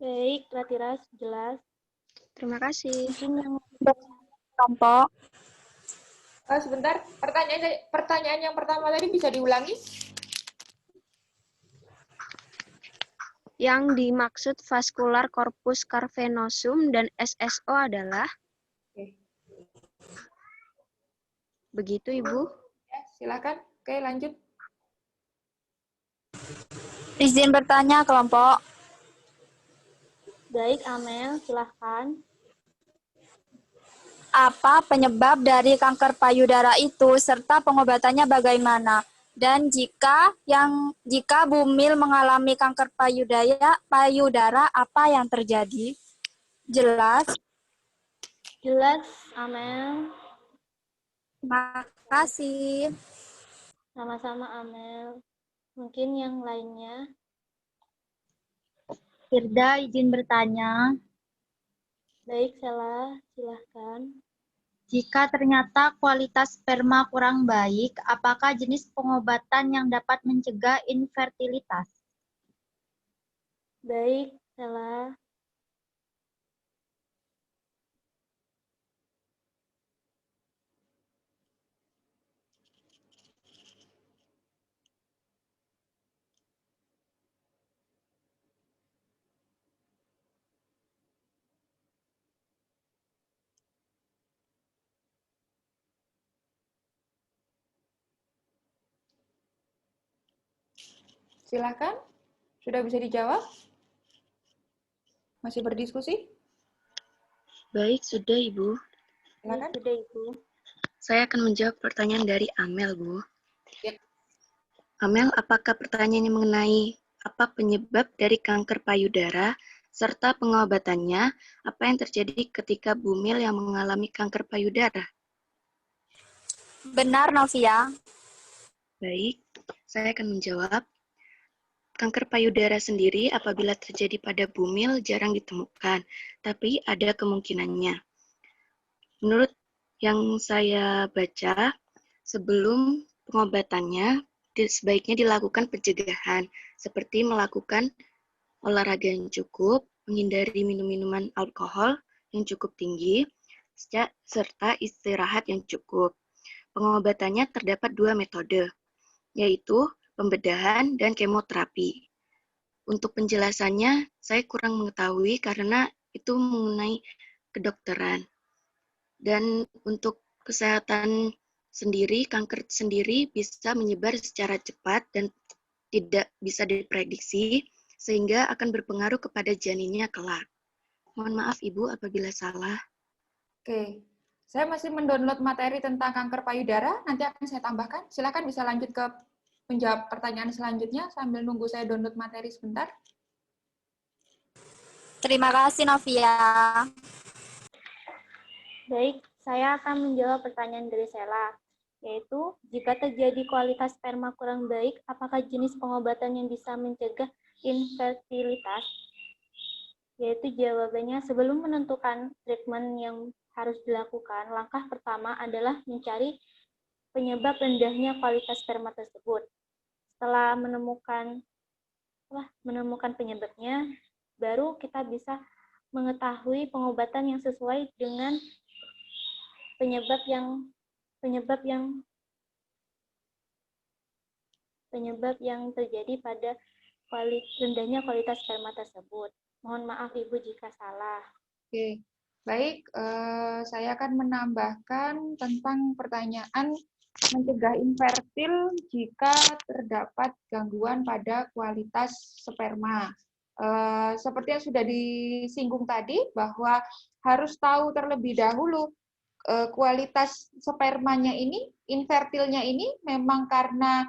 Baik, Ratira, jelas. Terima kasih. Mungkin yang Kelompok. Sebentar, pertanyaan yang pertama tadi bisa diulangi? Yang dimaksud vascular corpus cavernosum dan SSO adalah? Begitu, Ibu. Ya, silakan. Oke, lanjut. Izin bertanya, kelompok. baik, Amel, silahkan. Apa penyebab dari kanker payudara itu serta pengobatannya bagaimana? Dan jika Bumil mengalami kanker payudara apa yang terjadi? Jelas. Jelas, Amel. Terima kasih. Sama-sama, Amel. Mungkin yang lainnya. Firda, izin bertanya. Baik, Sela, silahkan. Jika ternyata kualitas sperma kurang baik, apakah jenis pengobatan yang dapat mencegah infertilitas? Baik, Sela. Silakan. Sudah bisa dijawab? Masih berdiskusi? Baik, sudah Ibu. Silakan. Sudah, Ibu. Saya akan menjawab pertanyaan dari Amel, Bu. Ya. Amel, apakah pertanyaannya mengenai apa penyebab dari kanker payudara, serta pengobatannya, apa yang terjadi ketika Bumil yang mengalami kanker payudara? Benar, Novia. Baik, saya akan menjawab. Kanker payudara sendiri apabila terjadi pada Bumil jarang ditemukan, tapi ada kemungkinannya. Menurut yang saya baca, sebelum pengobatannya sebaiknya dilakukan pencegahan, seperti melakukan olahraga yang cukup, menghindari minum-minuman alkohol yang cukup tinggi, serta istirahat yang cukup. Pengobatannya terdapat 2 metode, yaitu pembedahan dan kemoterapi. Untuk penjelasannya, saya kurang mengetahui karena itu mengenai kedokteran. Dan untuk kesehatan sendiri, kanker sendiri bisa menyebar secara cepat dan tidak bisa diprediksi, sehingga akan berpengaruh kepada janinnya kelak. Mohon maaf Ibu apabila salah. Oke. Saya masih mendownload materi tentang kanker payudara, nanti akan saya tambahkan. Silakan bisa lanjut ke menjawab pertanyaan selanjutnya sambil nunggu saya download materi sebentar. Terima kasih, Novia. Baik, saya akan menjawab pertanyaan dari Sela, yaitu jika terjadi kualitas sperma kurang baik, apakah jenis pengobatan yang bisa mencegah infertilitas? Yaitu jawabannya sebelum menentukan treatment yang harus dilakukan, langkah pertama adalah mencari penyebab rendahnya kualitas sperma tersebut. Setelah menemukan penyebabnya, baru kita bisa mengetahui pengobatan yang sesuai dengan penyebab yang penyebab yang terjadi pada rendahnya kualitas sperma tersebut. Mohon maaf Ibu jika salah. Oke, baik. Saya akan menambahkan tentang pertanyaan mencegah infertil jika terdapat gangguan pada kualitas sperma. Seperti yang sudah disinggung tadi, bahwa harus tahu terlebih dahulu kualitas spermanya ini, infertilnya ini memang karena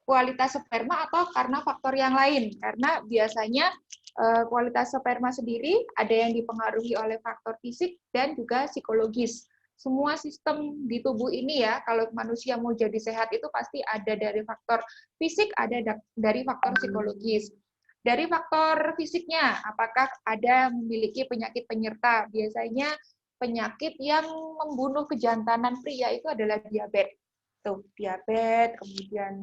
kualitas sperma atau karena faktor yang lain. Karena biasanya kualitas sperma sendiri ada yang dipengaruhi oleh faktor fisik dan juga psikologis. Semua sistem di tubuh ini ya, kalau manusia mau jadi sehat itu pasti ada dari faktor fisik, ada dari faktor psikologis. Dari faktor fisiknya, apakah ada memiliki penyakit penyerta? Biasanya penyakit yang membunuh kejantanan pria itu adalah diabetes. Tuh, diabetes, kemudian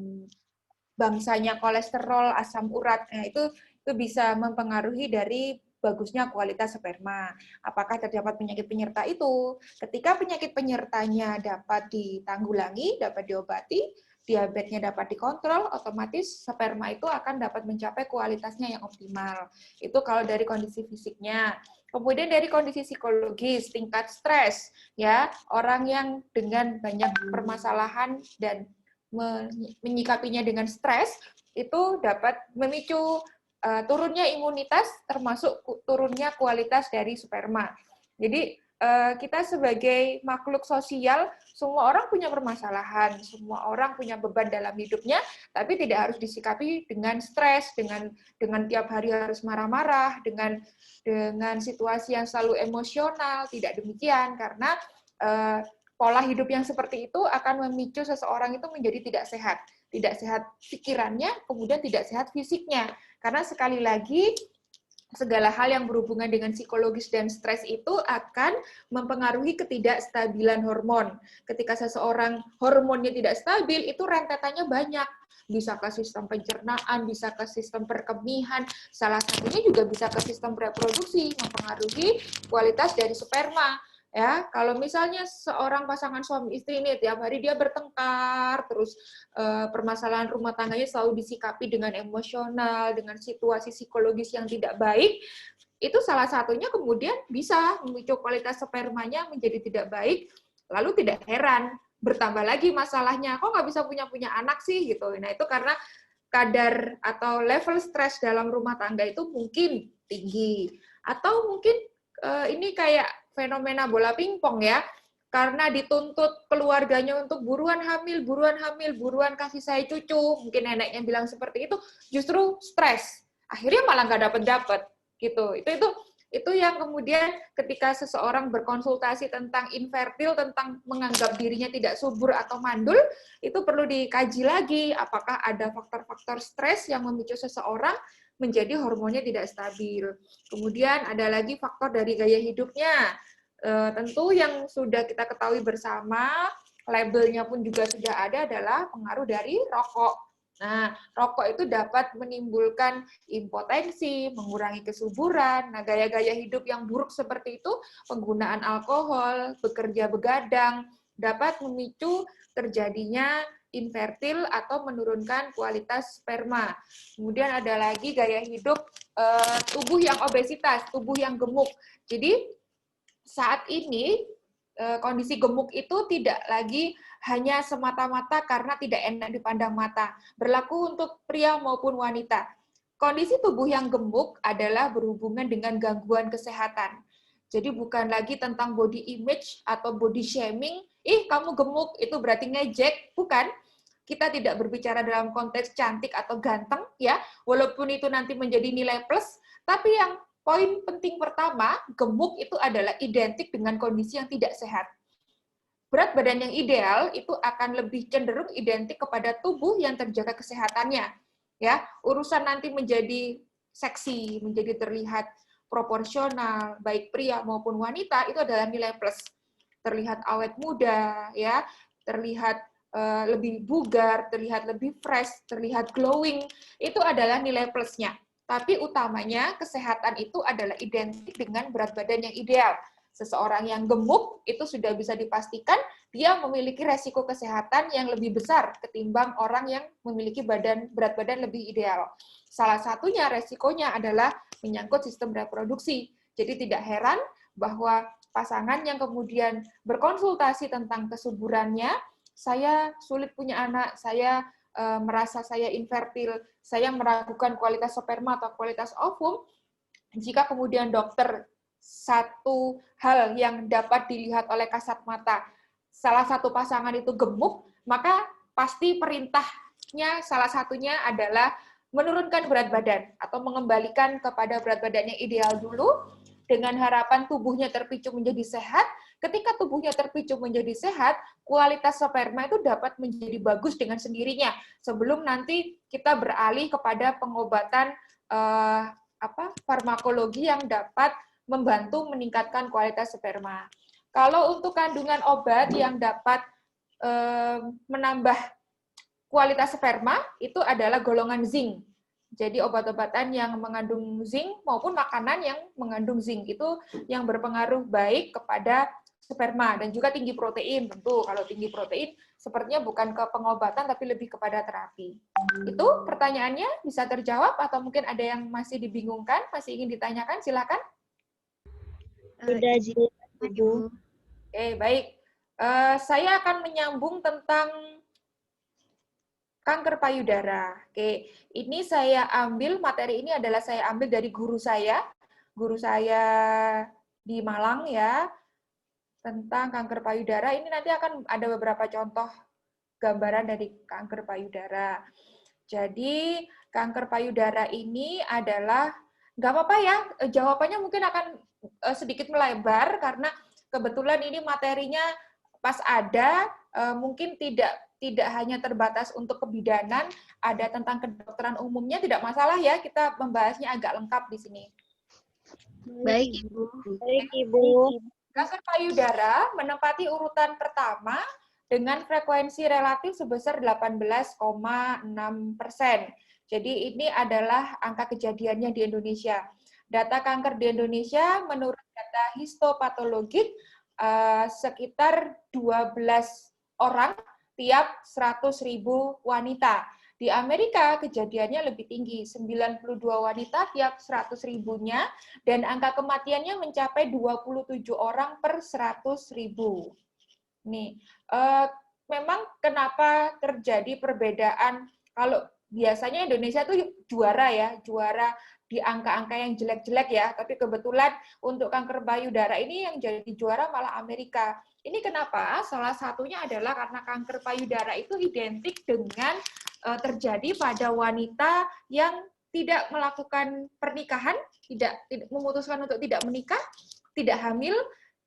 bangsanya kolesterol, asam urat, itu bisa mempengaruhi dari bagusnya kualitas sperma. Apakah terdapat penyakit penyerta itu? Ketika penyakit penyertanya dapat ditanggulangi, dapat diobati, diabetesnya dapat dikontrol, otomatis sperma itu akan dapat mencapai kualitasnya yang optimal. Itu kalau dari kondisi fisiknya. Kemudian dari kondisi psikologis, tingkat stres, ya, orang yang dengan banyak permasalahan dan menyikapinya dengan stres itu dapat memicu turunnya imunitas termasuk turunnya kualitas dari sperma. Jadi kita sebagai makhluk sosial, semua orang punya permasalahan, semua orang punya beban dalam hidupnya, tapi tidak harus disikapi dengan stres, dengan tiap hari harus marah-marah, dengan situasi yang selalu emosional. Tidak demikian, karena pola hidup yang seperti itu akan memicu seseorang itu menjadi tidak sehat pikirannya, kemudian tidak sehat fisiknya. Karena sekali lagi, segala hal yang berhubungan dengan psikologis dan stres itu akan mempengaruhi ketidakstabilan hormon. Ketika seseorang hormonnya tidak stabil, itu rentetannya banyak. Bisa ke sistem pencernaan, bisa ke sistem perkemihan, salah satunya juga bisa ke sistem reproduksi, mempengaruhi kualitas dari sperma. Ya, kalau misalnya seorang pasangan suami istri ini tiap hari dia bertengkar, terus permasalahan rumah tangganya selalu disikapi dengan emosional, dengan situasi psikologis yang tidak baik, itu salah satunya kemudian bisa memicu kualitas spermanya menjadi tidak baik, lalu tidak heran bertambah lagi masalahnya, kok nggak bisa punya anak sih gitu. Nah, itu karena kadar atau level stres dalam rumah tangga itu mungkin tinggi, atau mungkin ini kayak fenomena bola pingpong ya, karena dituntut keluarganya untuk buruan hamil, buruan kasih saya cucu, mungkin neneknya bilang seperti itu, justru stres, akhirnya malah nggak dapet gitu. Itu yang kemudian ketika seseorang berkonsultasi tentang infertil, tentang menganggap dirinya tidak subur atau mandul, itu perlu dikaji lagi, apakah ada faktor-faktor stres yang memicu seseorang menjadi hormonnya tidak stabil. Kemudian ada lagi faktor dari gaya hidupnya. Tentu yang sudah kita ketahui bersama, labelnya pun juga sudah ada, adalah pengaruh dari rokok. Nah, rokok itu dapat menimbulkan impotensi, mengurangi kesuburan. Nah, gaya-gaya hidup yang buruk seperti itu, penggunaan alkohol, bekerja begadang, dapat memicu terjadinya infertil atau menurunkan kualitas sperma. Kemudian ada lagi gaya hidup tubuh yang obesitas, tubuh yang gemuk. Jadi saat ini kondisi gemuk itu tidak lagi hanya semata-mata karena tidak enak dipandang mata. Berlaku untuk pria maupun wanita. Kondisi tubuh yang gemuk adalah berhubungan dengan gangguan kesehatan. Jadi bukan lagi tentang body image atau body shaming, kamu gemuk, itu berarti ngejek, bukan. Kita tidak berbicara dalam konteks cantik atau ganteng, ya, walaupun itu nanti menjadi nilai plus, tapi yang poin penting pertama, gemuk itu adalah identik dengan kondisi yang tidak sehat. Berat badan yang ideal itu akan lebih cenderung identik kepada tubuh yang terjaga kesehatannya. Ya, urusan nanti menjadi seksi, menjadi terlihat proporsional, baik pria maupun wanita, itu adalah nilai plus. Terlihat awet muda, ya, terlihat lebih bugar, terlihat lebih fresh, terlihat glowing, itu adalah nilai plusnya. Tapi utamanya kesehatan itu adalah identik dengan berat badan yang ideal. seseorang yang gemuk itu sudah bisa dipastikan dia memiliki resiko kesehatan yang lebih besar ketimbang orang yang memiliki berat badan lebih ideal. Salah satunya resikonya adalah menyangkut sistem reproduksi. Jadi tidak heran bahwa pasangan yang kemudian berkonsultasi tentang kesuburannya, saya sulit punya anak, saya merasa saya infertil, saya meragukan kualitas sperma atau kualitas ovum, jika kemudian dokter satu hal yang dapat dilihat oleh kasat mata, salah satu pasangan itu gemuk, maka pasti perintahnya salah satunya adalah menurunkan berat badan atau mengembalikan kepada berat badan yang ideal dulu dengan harapan tubuhnya terpicu menjadi sehat. Ketika tubuhnya terpicu menjadi sehat, kualitas sperma itu dapat menjadi bagus dengan sendirinya sebelum nanti kita beralih kepada pengobatan farmakologi yang dapat membantu meningkatkan kualitas sperma. Kalau untuk kandungan obat yang dapat menambah kualitas sperma, itu adalah golongan zinc. Jadi obat-obatan yang mengandung zinc maupun makanan yang mengandung zinc itu yang berpengaruh baik kepada sperma dan juga tinggi protein. Tentu kalau tinggi protein sepertinya bukan ke pengobatan tapi lebih kepada terapi. Itu pertanyaannya bisa terjawab atau mungkin ada yang masih dibingungkan, masih ingin ditanyakan, silakan. Sudah, Ibu. Oke, baik. Saya akan menyambung tentang kanker payudara. Oke, ini saya ambil, materi ini adalah saya ambil dari guru saya di Malang ya, tentang kanker payudara. Ini nanti akan ada beberapa contoh gambaran dari kanker payudara. Jadi, kanker payudara ini adalah, nggak apa-apa ya, jawabannya mungkin akan sedikit melebar, karena kebetulan ini materinya pas ada, mungkin tidak hanya terbatas untuk kebidanan, ada tentang kedokteran umumnya, tidak masalah ya, kita membahasnya agak lengkap di sini. Baik, Ibu. Baik, Ibu. Kanker payudara menempati urutan pertama dengan frekuensi relatif sebesar 18,6%. Jadi ini adalah angka kejadiannya di Indonesia. Data kanker di Indonesia menurut data histopatologik sekitar 12 orang tiap 100.000 wanita. Di Amerika kejadiannya lebih tinggi, 92 wanita tiap 100.000-nya, dan angka kematiannya mencapai 27 orang per 100.000. Nih, memang kenapa terjadi perbedaan? Kalau biasanya Indonesia tuh juara ya, juara di angka-angka yang jelek-jelek ya, tapi kebetulan untuk kanker payudara ini yang jadi juara malah Amerika. Ini kenapa? Salah satunya adalah karena kanker payudara itu identik dengan terjadi pada wanita yang tidak melakukan pernikahan, tidak memutuskan untuk tidak menikah, tidak hamil.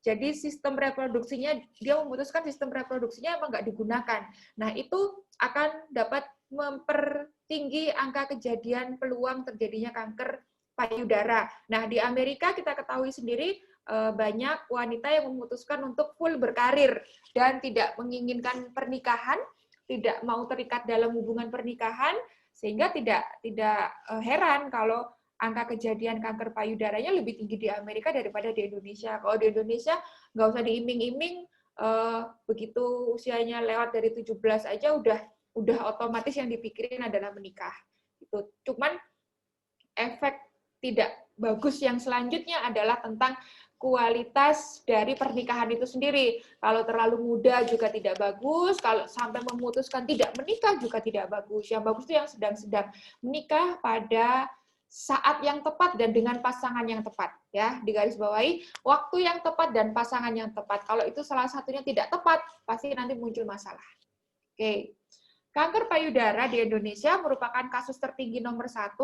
Jadi sistem reproduksinya, dia memutuskan sistem reproduksinya emang nggak digunakan. Nah, itu akan dapat mempertinggi angka kejadian peluang terjadinya kanker payudara. Nah, di Amerika kita ketahui sendiri banyak wanita yang memutuskan untuk full berkarir dan tidak menginginkan pernikahan, tidak mau terikat dalam hubungan pernikahan, sehingga tidak heran kalau angka kejadian kanker payudaranya lebih tinggi di Amerika daripada di Indonesia. Kalau di Indonesia nggak usah diiming-iming, begitu usianya lewat dari 17 aja udah otomatis yang dipikirin adalah menikah. Itu cuman efek tidak bagus yang selanjutnya adalah tentang kualitas dari pernikahan itu sendiri. Kalau terlalu muda juga tidak bagus, kalau sampai memutuskan tidak menikah juga tidak bagus. Yang bagus itu yang sedang-sedang, menikah pada saat yang tepat dan dengan pasangan yang tepat, ya. Digarisbawahi, waktu yang tepat dan pasangan yang tepat. Kalau itu salah satunya tidak tepat, pasti nanti muncul masalah. Oke. Kanker payudara di Indonesia merupakan kasus tertinggi nomor 1,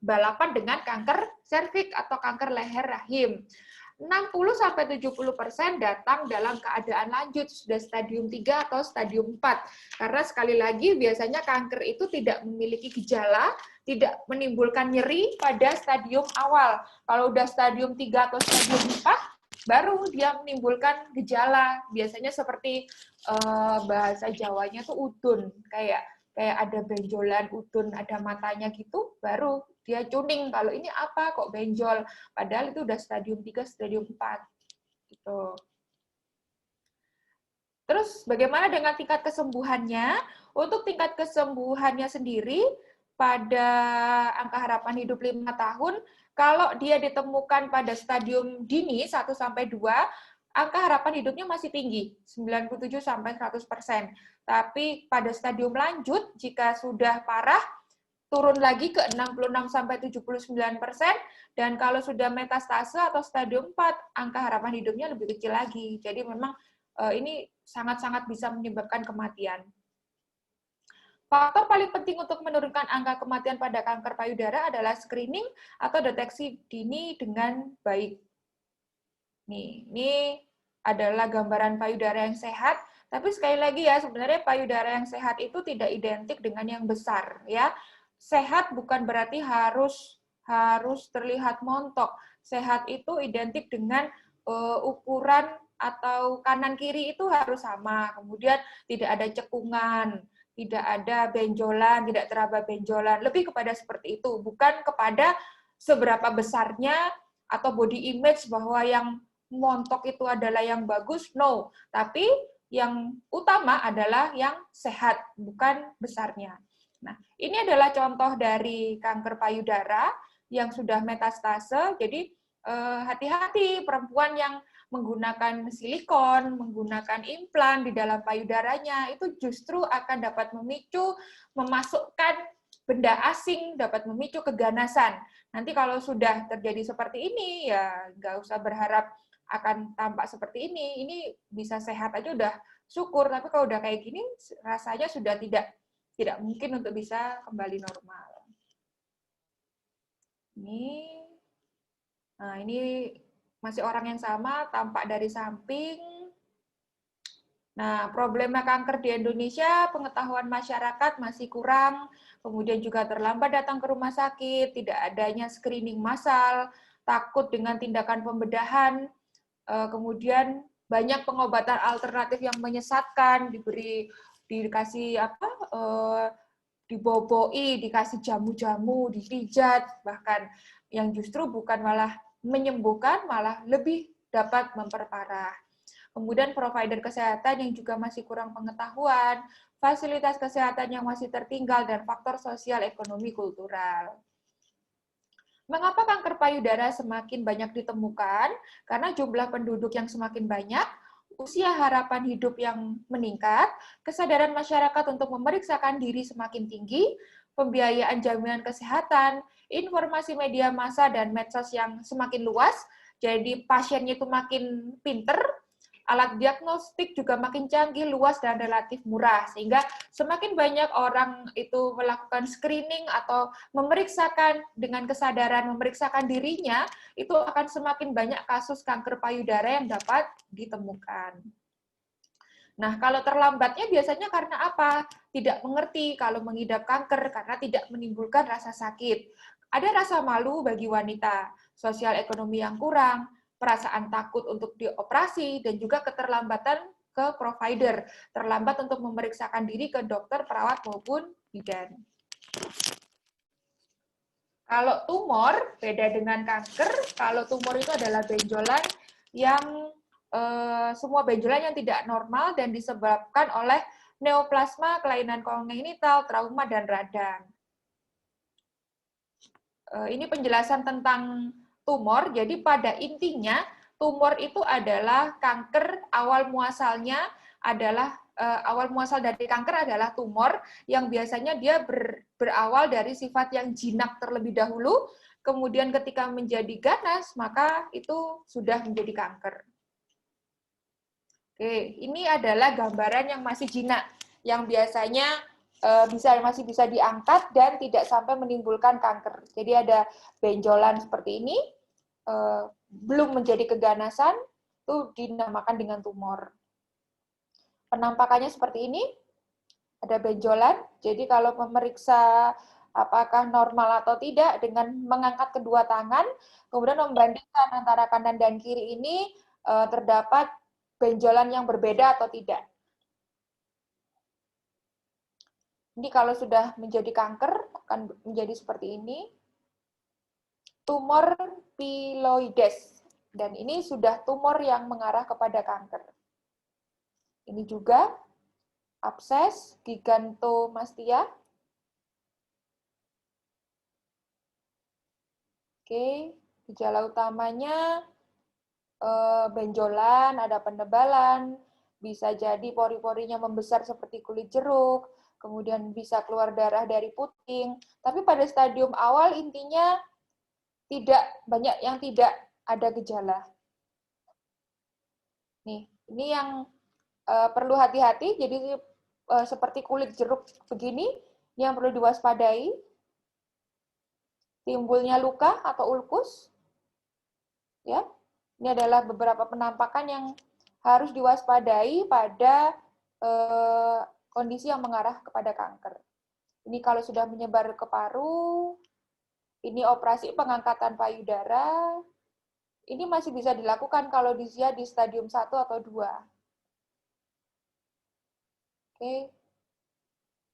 balapan dengan kanker serviks atau kanker leher rahim. 60-70% datang dalam keadaan lanjut, sudah stadium 3 atau stadium 4. Karena sekali lagi biasanya kanker itu tidak memiliki gejala, tidak menimbulkan nyeri pada stadium awal. Kalau udah stadium 3 atau stadium 4, baru dia menimbulkan gejala. Biasanya seperti bahasa Jawanya tuh udun, kayak ada benjolan udun, ada matanya gitu, baru dia cuning, kalau ini apa kok benjol, padahal itu udah stadium 3, stadium 4. Gitu. Terus bagaimana dengan tingkat kesembuhannya? Untuk tingkat kesembuhannya sendiri, pada angka harapan hidup 5 tahun, kalau dia ditemukan pada stadium dini 1-2, angka harapan hidupnya masih tinggi, 97-100%. Tapi pada stadium lanjut, jika sudah parah, turun lagi ke 66-79%, dan kalau sudah metastase atau stadium 4, angka harapan hidupnya lebih kecil lagi. Jadi memang ini sangat-sangat bisa menyebabkan kematian. Faktor paling penting untuk menurunkan angka kematian pada kanker payudara adalah screening atau deteksi dini dengan baik. Nih, ini adalah gambaran payudara yang sehat, tapi sekali lagi ya, sebenarnya payudara yang sehat itu tidak identik dengan yang besar, ya. Sehat bukan berarti harus terlihat montok. Sehat itu identik dengan ukuran atau kanan kiri itu harus sama, kemudian tidak ada cekungan, tidak ada benjolan, tidak teraba benjolan, lebih kepada seperti itu, bukan kepada seberapa besarnya atau body image bahwa yang montok itu adalah yang bagus, no. Tapi yang utama adalah yang sehat, bukan besarnya. Nah, ini adalah contoh dari kanker payudara yang sudah metastase, jadi hati-hati perempuan yang menggunakan silikon, menggunakan implan di dalam payudaranya, itu justru akan dapat memicu, memasukkan benda asing, dapat memicu keganasan. Nanti kalau sudah terjadi seperti ini, ya nggak usah berharap akan tampak seperti ini bisa sehat aja udah syukur, tapi kalau udah kayak gini, rasanya sudah tidak mungkin untuk bisa kembali normal. Nah ini masih orang yang sama, tampak dari samping. Nah, problema kanker di Indonesia, pengetahuan masyarakat masih kurang, kemudian juga terlambat datang ke rumah sakit, tidak adanya screening massal, takut dengan tindakan pembedahan, kemudian banyak pengobatan alternatif yang menyesatkan, dikasih apa, diboboi, dikasih jamu-jamu, dipijat, bahkan yang justru bukan malah menyembuhkan, malah lebih dapat memperparah. Kemudian provider kesehatan yang juga masih kurang pengetahuan, fasilitas kesehatan yang masih tertinggal, dan faktor sosial, ekonomi, kultural. Mengapa kanker payudara semakin banyak ditemukan? Karena jumlah penduduk yang semakin banyak, usia harapan hidup yang meningkat, kesadaran masyarakat untuk memeriksakan diri semakin tinggi, pembiayaan jaminan kesehatan, informasi media massa dan medsos yang semakin luas, jadi pasiennya itu makin pinter, alat diagnostik juga makin canggih, luas, dan relatif murah. Sehingga semakin banyak orang itu melakukan screening atau memeriksakan dengan kesadaran, memeriksakan dirinya, itu akan semakin banyak kasus kanker payudara yang dapat ditemukan. Nah, kalau terlambatnya biasanya karena apa? Tidak mengerti kalau mengidap kanker karena tidak menimbulkan rasa sakit. Ada rasa malu bagi wanita, sosial ekonomi yang kurang, perasaan takut untuk dioperasi, dan juga keterlambatan ke provider, terlambat untuk memeriksakan diri ke dokter, perawat, maupun bidan. Kalau tumor, beda dengan kanker, kalau tumor itu adalah benjolan yang semua benjolan yang tidak normal dan disebabkan oleh neoplasma, kelainan kongenital, trauma, dan radang. Ini penjelasan tentang tumor, jadi pada intinya tumor itu adalah kanker, awal muasalnya adalah awal muasal dari kanker adalah tumor yang biasanya dia berawal dari sifat yang jinak terlebih dahulu, kemudian ketika menjadi ganas maka itu sudah menjadi kanker. Oke, ini adalah gambaran yang masih jinak, yang biasanya masih bisa diangkat dan tidak sampai menimbulkan kanker. Jadi ada benjolan seperti ini, belum menjadi keganasan, itu dinamakan dengan tumor. Penampakannya seperti ini, ada benjolan. Jadi kalau memeriksa apakah normal atau tidak dengan mengangkat kedua tangan, kemudian membandingkan antara kanan dan kiri ini terdapat benjolan yang berbeda atau tidak. Ini kalau sudah menjadi kanker, akan menjadi seperti ini. Tumor piloides. Dan ini sudah tumor yang mengarah kepada kanker. Ini juga abses gigantomastia. Oke, gejala utamanya benjolan, ada penebalan, bisa jadi pori-porinya membesar seperti kulit jeruk, kemudian bisa keluar darah dari puting. Tapi pada stadium awal intinya banyak yang tidak ada gejala. Nih, ini yang perlu hati-hati. Jadi seperti kulit jeruk begini yang perlu diwaspadai. Timbulnya luka atau ulkus. Ya. Ini adalah beberapa penampakan yang harus diwaspadai pada kondisi yang mengarah kepada kanker. Ini kalau sudah menyebar ke paru, ini operasi pengangkatan payudara. Ini masih bisa dilakukan kalau dia di stadium 1 atau 2. Oke.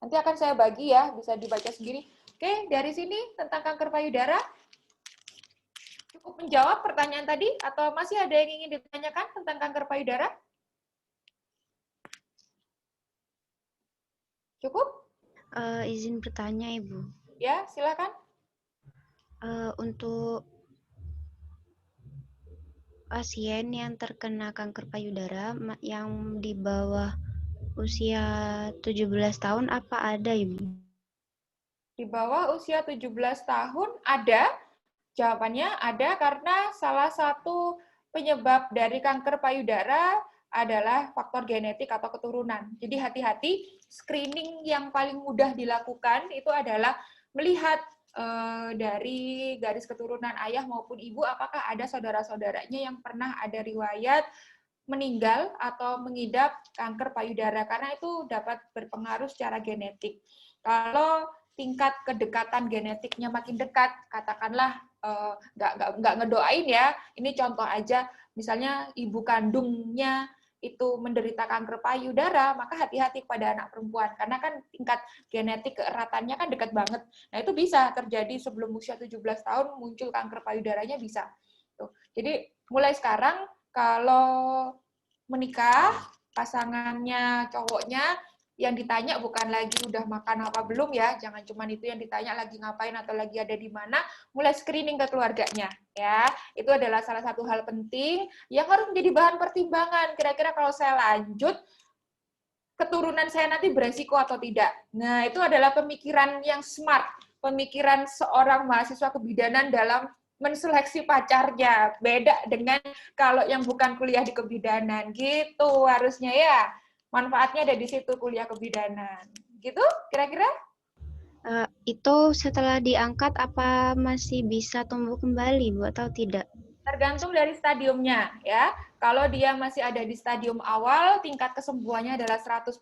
Nanti akan saya bagi ya, bisa dibaca sendiri. Oke, dari sini tentang kanker payudara. Cukup menjawab pertanyaan tadi, atau masih ada yang ingin ditanyakan tentang kanker payudara? Cukup? Izin bertanya, Ibu. Ya, silakan. Untuk pasien yang terkena kanker payudara yang di bawah usia 17 tahun, apa ada, Ibu? Di bawah usia 17 tahun ada? Jawabannya ada karena salah satu penyebab dari kanker payudara adalah faktor genetik atau keturunan. Jadi hati-hati, screening yang paling mudah dilakukan itu adalah melihat dari garis keturunan ayah maupun ibu, apakah ada saudara-saudaranya yang pernah ada riwayat meninggal atau mengidap kanker payudara, karena itu dapat berpengaruh secara genetik. Kalau tingkat kedekatan genetiknya makin dekat, katakanlah nggak ngedoain ya, ini contoh aja, misalnya ibu kandungnya itu menderita kanker payudara, maka hati-hati pada anak perempuan, karena kan tingkat genetik keeratannya kan dekat banget. Nah, itu bisa terjadi sebelum usia 17 tahun muncul kanker payudaranya bisa. Tuh. Jadi mulai sekarang kalau menikah, pasangannya cowoknya yang ditanya bukan lagi udah makan apa belum ya, jangan cuma itu yang ditanya lagi ngapain atau lagi ada di mana, mulai screening ke keluarganya ya. Itu adalah salah satu hal penting yang harus menjadi bahan pertimbangan. Kira-kira kalau saya lanjut, keturunan saya nanti beresiko atau tidak. Nah, itu adalah pemikiran yang smart, pemikiran seorang mahasiswa kebidanan dalam menseleksi pacarnya. Beda dengan kalau yang bukan kuliah di kebidanan. Gitu harusnya ya. Manfaatnya ada di situ kuliah kebidanan. Gitu kira-kira? Itu setelah diangkat apa masih bisa tumbuh kembali, Bu, atau tidak? Tergantung dari stadiumnya ya. Kalau dia masih ada di stadium awal, tingkat kesembuhannya adalah 100%,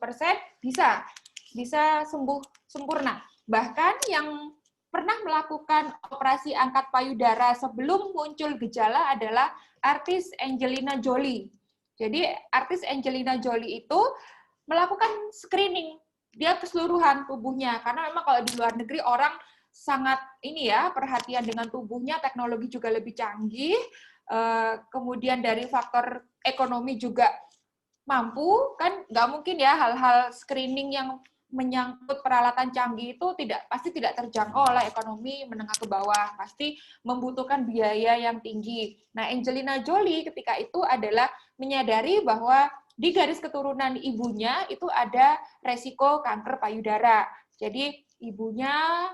bisa sembuh sempurna. Bahkan yang pernah melakukan operasi angkat payudara sebelum muncul gejala adalah artis Angelina Jolie. Jadi artis Angelina Jolie itu melakukan screening dia keseluruhan tubuhnya, karena memang kalau di luar negeri orang sangat ini ya perhatian dengan tubuhnya, teknologi juga lebih canggih, kemudian dari faktor ekonomi juga mampu, kan nggak mungkin ya hal-hal screening yang menyangkut peralatan canggih itu pasti tidak terjangkau oleh ekonomi menengah ke bawah, pasti membutuhkan biaya yang tinggi. Nah, Angelina Jolie ketika itu adalah menyadari bahwa di garis keturunan ibunya itu ada resiko kanker payudara. Jadi ibunya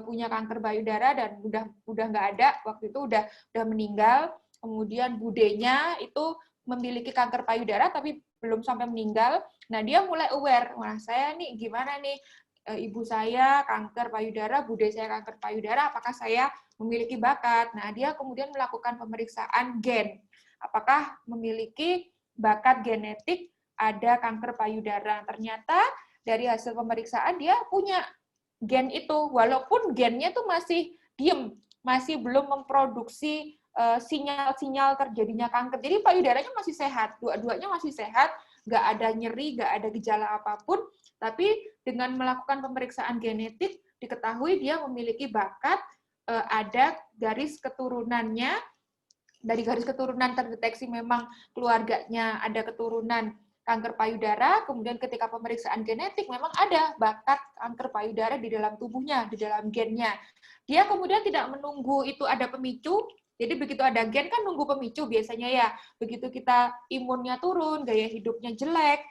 punya kanker payudara dan udah nggak ada, waktu itu udah meninggal. Kemudian budenya itu memiliki kanker payudara tapi belum sampai meninggal. Nah, dia mulai aware, wah saya nih gimana nih, ibu saya kanker payudara, bude saya kanker payudara, apakah saya memiliki bakat? Nah, dia kemudian melakukan pemeriksaan gen. Apakah memiliki bakat genetik ada kanker payudara? Ternyata dari hasil pemeriksaan dia punya gen itu, walaupun gennya tuh masih diem, masih belum memproduksi sinyal-sinyal terjadinya kanker. Jadi payudaranya masih sehat, dua-duanya masih sehat, nggak ada nyeri, nggak ada gejala apapun, tapi dengan melakukan pemeriksaan genetik, diketahui dia memiliki bakat, ada garis keturunannya dari garis keturunan terdeteksi memang keluarganya ada keturunan kanker payudara, kemudian ketika pemeriksaan genetik memang ada bakat kanker payudara di dalam tubuhnya, di dalam gennya. Dia kemudian tidak menunggu itu ada pemicu, jadi begitu ada gen kan nunggu pemicu biasanya ya. Begitu kita imunnya turun, gaya hidupnya jelek,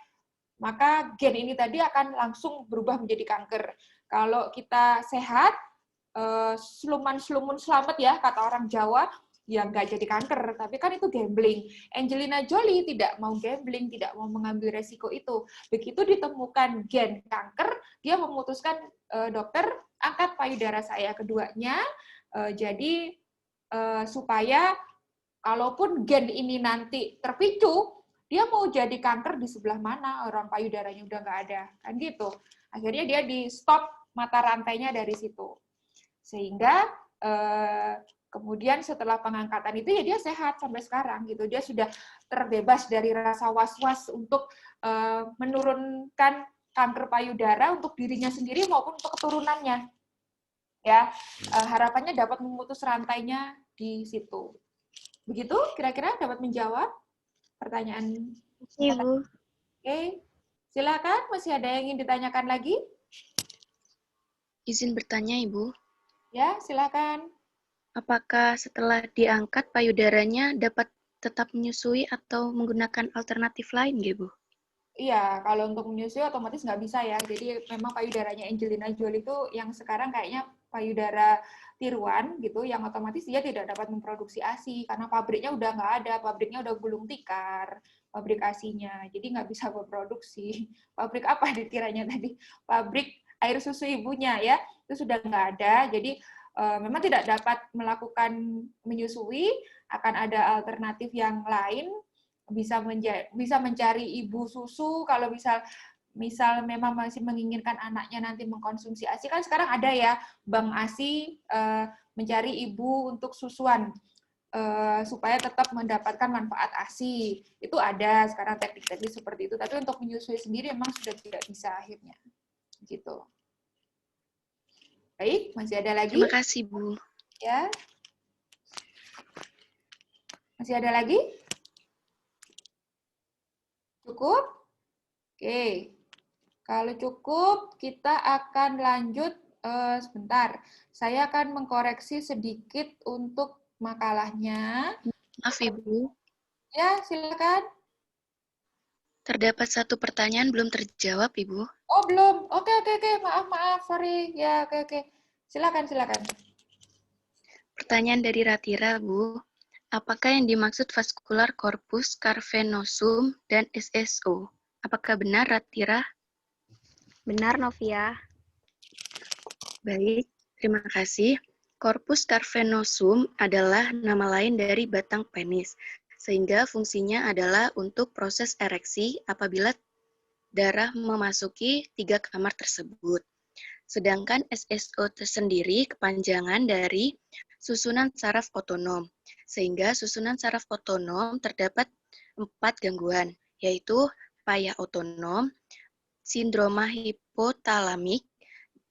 maka gen ini tadi akan langsung berubah menjadi kanker. Kalau kita sehat, sluman-slumun selamat ya, kata orang Jawa, ya nggak jadi kanker, tapi kan itu gambling. Angelina Jolie tidak mau gambling, tidak mau mengambil resiko itu. Begitu ditemukan gen kanker, dia memutuskan, dokter, angkat payudara saya keduanya, jadi supaya kalaupun gen ini nanti terpicu, dia mau jadi kanker di sebelah mana, orang payudaranya udah nggak ada. Kan gitu. Akhirnya dia di stop mata rantainya dari situ. Sehingga kemudian setelah pengangkatan itu ya dia sehat sampai sekarang gitu. Dia sudah terbebas dari rasa was-was untuk menurunkan kanker payudara untuk dirinya sendiri maupun untuk keturunannya. Ya, harapannya dapat memutus rantainya di situ. Begitu kira-kira dapat menjawab pertanyaan. Ibu. Oke. Silakan, masih ada yang ingin ditanyakan lagi? Izin bertanya, Ibu. Ya, silakan. Apakah setelah diangkat payudaranya dapat tetap menyusui atau menggunakan alternatif lain, Bu? Iya, kalau untuk menyusui otomatis nggak bisa ya. Jadi memang payudaranya Angelina Jolie itu yang sekarang kayaknya payudara tiruan gitu, yang otomatis dia tidak dapat memproduksi ASI karena pabriknya udah nggak ada, pabriknya udah gulung tikar, pabrik ASI-nya. Jadi nggak bisa memproduksi. Pabrik apa dikiranya tadi? Pabrik air susu ibunya ya, itu sudah nggak ada. Jadi memang tidak dapat melakukan menyusui, akan ada alternatif yang lain, bisa mencari ibu susu kalau misal memang masih menginginkan anaknya nanti mengkonsumsi ASI, kan sekarang ada ya bank ASI, mencari ibu untuk susuan supaya tetap mendapatkan manfaat ASI. Itu ada sekarang teknik-teknik seperti itu, tapi untuk menyusui sendiri memang sudah tidak bisa akhirnya. Gitu. Baik, masih ada lagi? Terima kasih, Bu. Ya. Masih ada lagi? Cukup? Oke. Kalau cukup, kita akan lanjut sebentar. Saya akan mengkoreksi sedikit untuk makalahnya. Maaf, Ibu. Ya, silakan. Terdapat satu pertanyaan belum terjawab, Ibu. Oh, belum. Oke. Maaf. Sorry. Ya, oke. Silakan. Pertanyaan dari Ratira, Bu. Apakah yang dimaksud vascular corpus cavernosum dan SSO? Apakah benar, Ratira? Benar, Novia. Baik, terima kasih. Corpus cavernosum adalah nama lain dari batang penis, sehingga fungsinya adalah untuk proses ereksi apabila darah memasuki 3 kamar tersebut. Sedangkan SSO tersendiri kepanjangan dari susunan saraf otonom, sehingga susunan saraf otonom terdapat 4 gangguan, yaitu payah otonom, sindroma hipotalamik,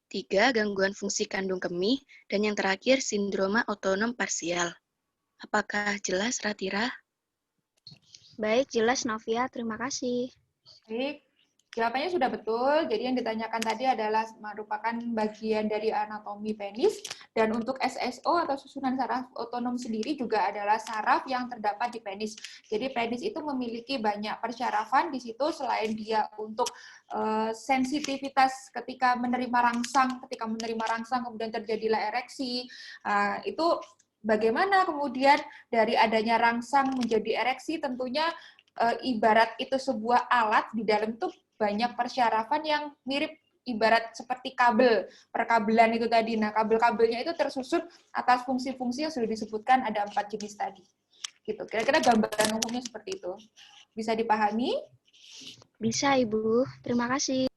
3 gangguan fungsi kandung kemih, dan yang terakhir sindroma otonom parsial. Apakah jelas, Ratira? Baik, jelas, Novia. Terima kasih. Baik. Jawabannya sudah betul. Jadi yang ditanyakan tadi adalah merupakan bagian dari anatomi penis, dan untuk SSO atau susunan saraf otonom sendiri juga adalah saraf yang terdapat di penis. Jadi penis itu memiliki banyak persyarafan di situ, selain dia untuk sensitivitas ketika menerima rangsang kemudian terjadilah ereksi. Itu bagaimana kemudian dari adanya rangsang menjadi ereksi, tentunya ibarat itu sebuah alat, di dalam itu banyak persyarafan yang mirip ibarat seperti kabel, perkabelan itu tadi. Nah, kabel-kabelnya itu tersusun atas fungsi-fungsi yang sudah disebutkan, ada 4 jenis tadi. Gitu. Kira-kira gambaran umumnya seperti itu. Bisa dipahami? Bisa, Ibu. Terima kasih.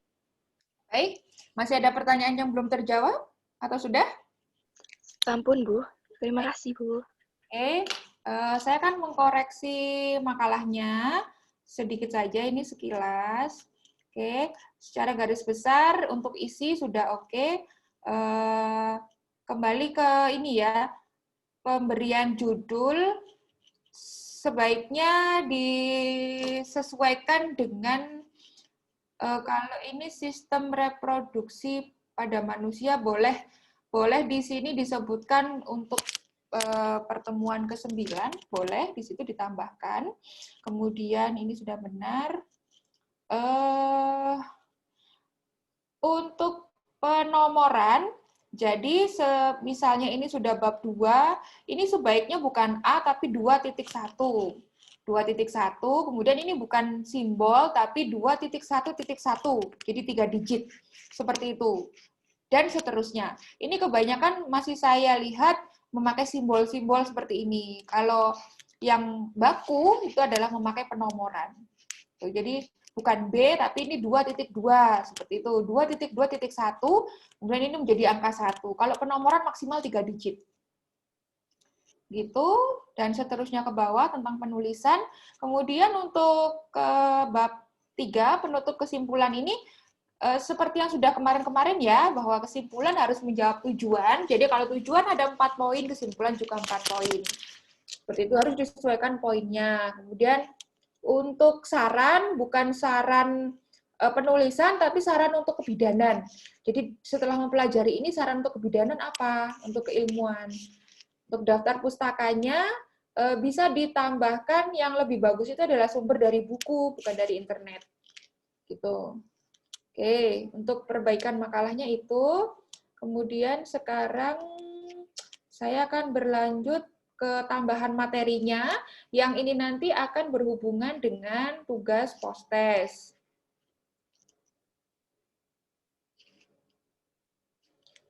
Baik. Masih ada pertanyaan yang belum terjawab? Atau sudah? Ampun, Bu. Terima kasih, Bu. Oke. Saya akan mengkoreksi makalahnya sedikit saja, ini sekilas. Oke, secara garis besar untuk isi sudah oke. Kembali ke ini ya, pemberian judul sebaiknya disesuaikan dengan kalau ini sistem reproduksi pada manusia boleh di sini disebutkan untuk pertemuan ke-9, boleh di situ ditambahkan. Kemudian ini sudah benar. Untuk penomoran, jadi misalnya ini sudah bab 2, ini sebaiknya bukan A tapi 2.1. 2.1, kemudian ini bukan simbol tapi 2.1.1, jadi 3 digit. Seperti itu. Dan seterusnya. Ini kebanyakan masih saya lihat memakai simbol-simbol seperti ini. Kalau yang baku itu adalah memakai penomoran. Jadi bukan B, tapi ini 2.2, seperti itu. 2.2.1, kemudian ini menjadi angka 1. Kalau penomoran maksimal 3 digit. Gitu, dan seterusnya ke bawah tentang penulisan. Kemudian untuk ke bab 3, penutup kesimpulan ini, seperti yang sudah kemarin-kemarin ya, bahwa kesimpulan harus menjawab tujuan. Jadi kalau tujuan ada 4 poin, kesimpulan juga 4 poin. Seperti itu, harus disesuaikan poinnya. Kemudian untuk saran, bukan saran penulisan, tapi saran untuk kebidanan. Jadi setelah mempelajari ini, saran untuk kebidanan apa? Untuk keilmuan. Untuk daftar pustakanya, bisa ditambahkan yang lebih bagus itu adalah sumber dari buku, bukan dari internet. Gitu. Oke, untuk perbaikan makalahnya itu. Kemudian sekarang saya akan berlanjut ke tambahan materinya, yang ini nanti akan berhubungan dengan tugas post-test.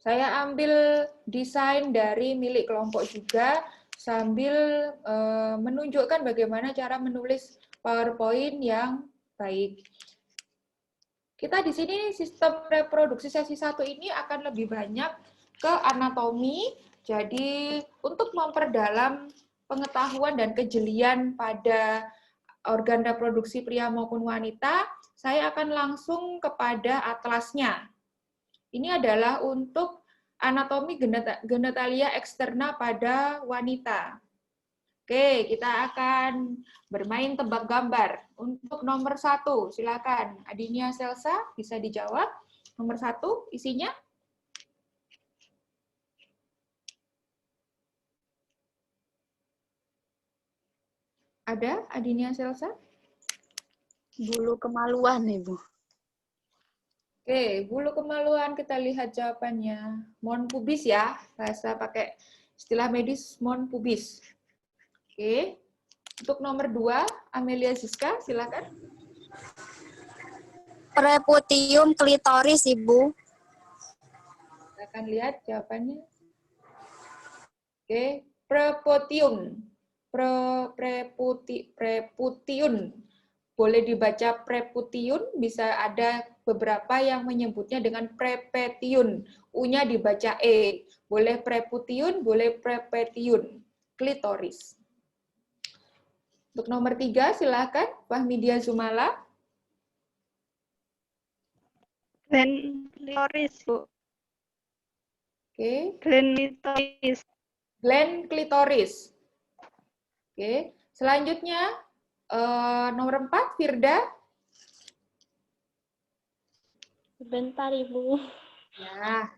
Saya ambil desain dari milik kelompok juga, sambil menunjukkan bagaimana cara menulis PowerPoint yang baik. Kita di sini sistem reproduksi sesi 1 ini akan lebih banyak ke anatomi. Jadi untuk memperdalam pengetahuan dan kejelian pada organ reproduksi pria maupun wanita, saya akan langsung kepada atlasnya. Ini adalah untuk anatomi genitalia eksterna pada wanita. Oke, kita akan bermain tebak gambar. Untuk nomor 1, silakan. Adinia Selsa, bisa dijawab. Nomor 1, isinya? Ada, Adinia Selsa? Bulu kemaluan, Ibu. Oke, bulu kemaluan, kita lihat jawabannya. Mon pubis ya, bahasa pakai istilah medis mon pubis. Oke, untuk nomor 2, Amelia Zizka, silakan. Preputium klitoris, Ibu. Kita akan lihat jawabannya. Oke, preputium. Preputiun. Boleh dibaca preputiun, bisa ada beberapa yang menyebutnya dengan prepetiun. U-nya dibaca E. Boleh preputiun, boleh prepetiun. Klitoris. Untuk nomor 3, silakan, Fahmidia Zumala. Gland klitoris, Bu. Oke, Gland klitoris. gland klitoris. Oke, selanjutnya nomor 4, Firda. Sebentar, Ibu. Ya.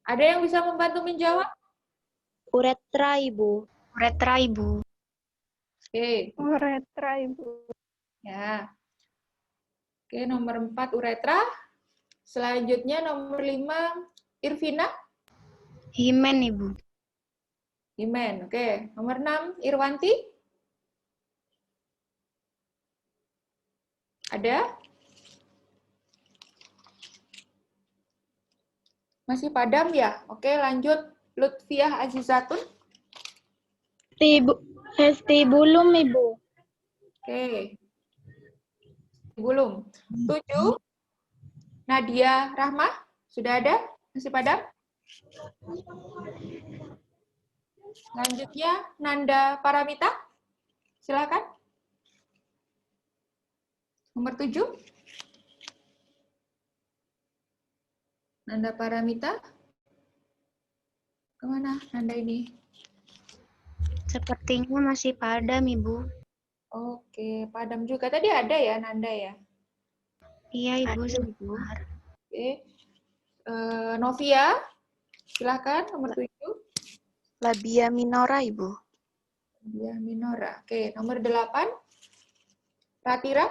Ada yang bisa membantu menjawab? Uretra, Ibu. Uretra, Ibu. Oke, Uretra, Ibu. ya. Oke, nomor 4 uretra. Selanjutnya nomor 5 Irvina. Himen, Ibu. Himen. Oke, nomor 6 Irwanti. Ada? Masih padam ya? Oke, lanjut. Lutfiah Azizatun. Vestibulum, Ibu. Oke. Belum. 7. Nadia Rahmah. Sudah ada? Masih padam? Selanjutnya, Nanda Paramita. Silakan. Nomor 7. Nanda Paramita? Kemana Nanda ini? Sepertinya masih padam, Ibu. Oke, padam juga. Tadi ada ya Nanda ya? Iya, Ibu. Ada, Ibu. Oke. Novia, silakan nomor 7. Labia minora, Ibu. Dia minora. Oke, nomor 8. Ratira.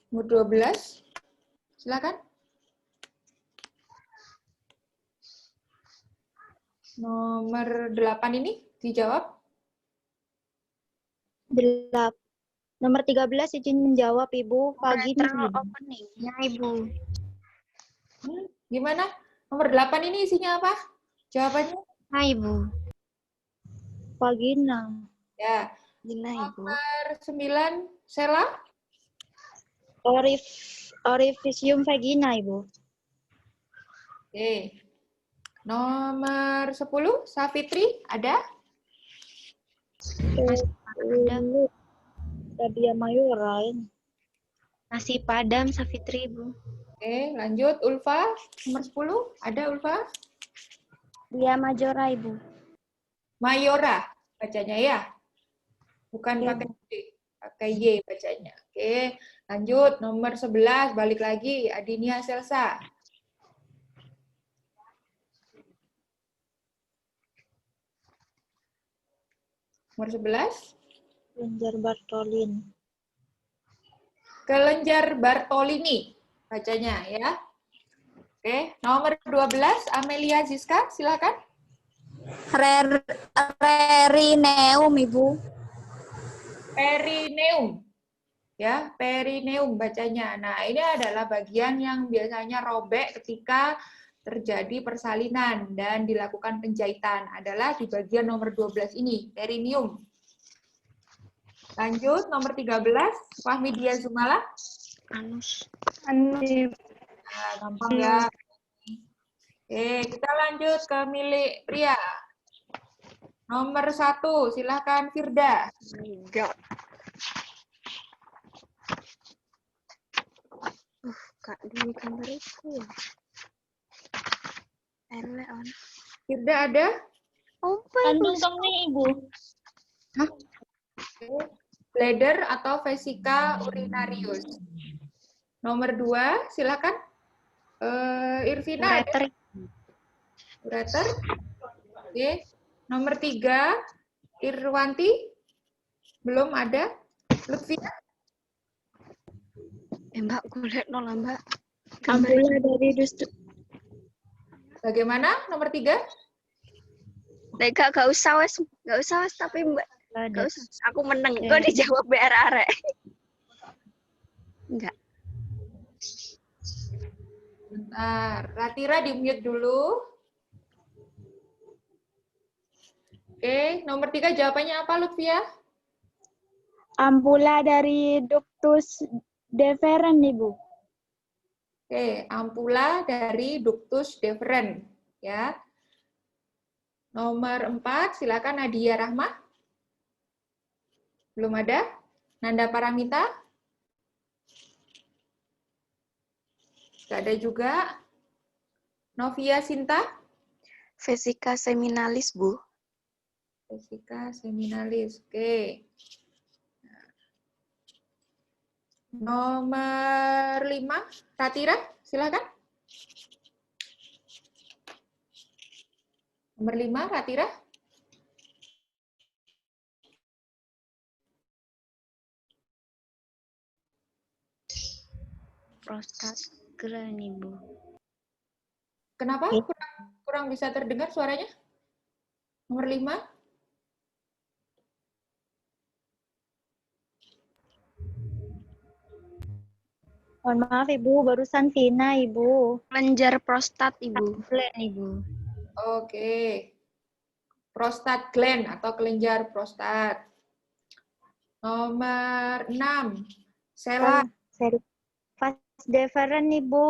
Nomor 12. Silakan. Nomor 8 ini dijawab. Nomor 13 izin menjawab, Ibu. Vagina, Ureteral Ibu. opening. Ya, Ibu. Gimana? Nomor 8 ini isinya apa? Jawabannya? Nah, Ibu. Vagina. Ya. Gina, Ibu. Nomor 9, Sela. Orifisium vagina, Ibu. Oke. Nomor 10, Safitri, ada? Ada. Labia mayora. Masih padam, Safitri, Ibu. Oke, lanjut. Ulfa, nomor 10, ada Ulfa? Labia majora, Ibu. Mayora, bacanya ya? Bukan Oke, pakai D, pakai Y bacanya. Oke, lanjut. Nomor 11, balik lagi. Adinia Selsa. Nomor 11. Kelenjar Bartolin. Kelenjar Bartolini, bacanya ya. Oke, nomor 12, Amelia Zizka, silakan. Rerineum, Ibu. Perineum. Ya, perineum bacanya. Nah, ini adalah bagian yang biasanya robek ketika terjadi persalinan dan dilakukan penjahitan. Adalah di bagian nomor 12 ini, perineum. Lanjut, nomor 13, Fahmi Dia Zumala. Anus. Anif. Nah, gampang ya. Oke, kita lanjut ke milik pria. Nomor 1, silahkan Firda. Enggak. Kak, di gambar itu ya. On. Firda ada? Kandung nih, Ibu. Bladder atau vesika urinarius. Nomor 2, silakan. Irvina ada? Ureter. Ureter. Oke. Nomor 3, Irwanti. Belum ada. Lutfia. Mbak, golek no lah, Mbak. Ampula dari Bagaimana? Nomor 3? Gak usah wes, tapi Mbak. Gak usah. Aku meneng. Kok dijawab BR arek. Enggak. Bentar. Ratira di-mute dulu. Oke, nomor 3 jawabannya apa, Lutfia? Ampula dari ductus deferens, Ibu. Oke, ampula dari ductus deferens. Ya. Nomor 4, silakan Nadia Rahma. Belum ada? Nanda Paramita? Tidak ada juga. Novia Sinta? Vesika seminalis, Bu. Vesika seminalis. Oke. Nomor 5, Ratira, silakan. Nomor 5, Ratira. Prostat gland, Ibu. Kenapa? Kurang bisa terdengar suaranya? Nomor 5. Mohon maaf, Ibu. Barusan Vina, Ibu. Kelenjar prostat, Ibu. Gland, Ibu. Oke. Prostat gland atau kelenjar prostat. Nomor 6. Sela. Vas deferens, Ibu.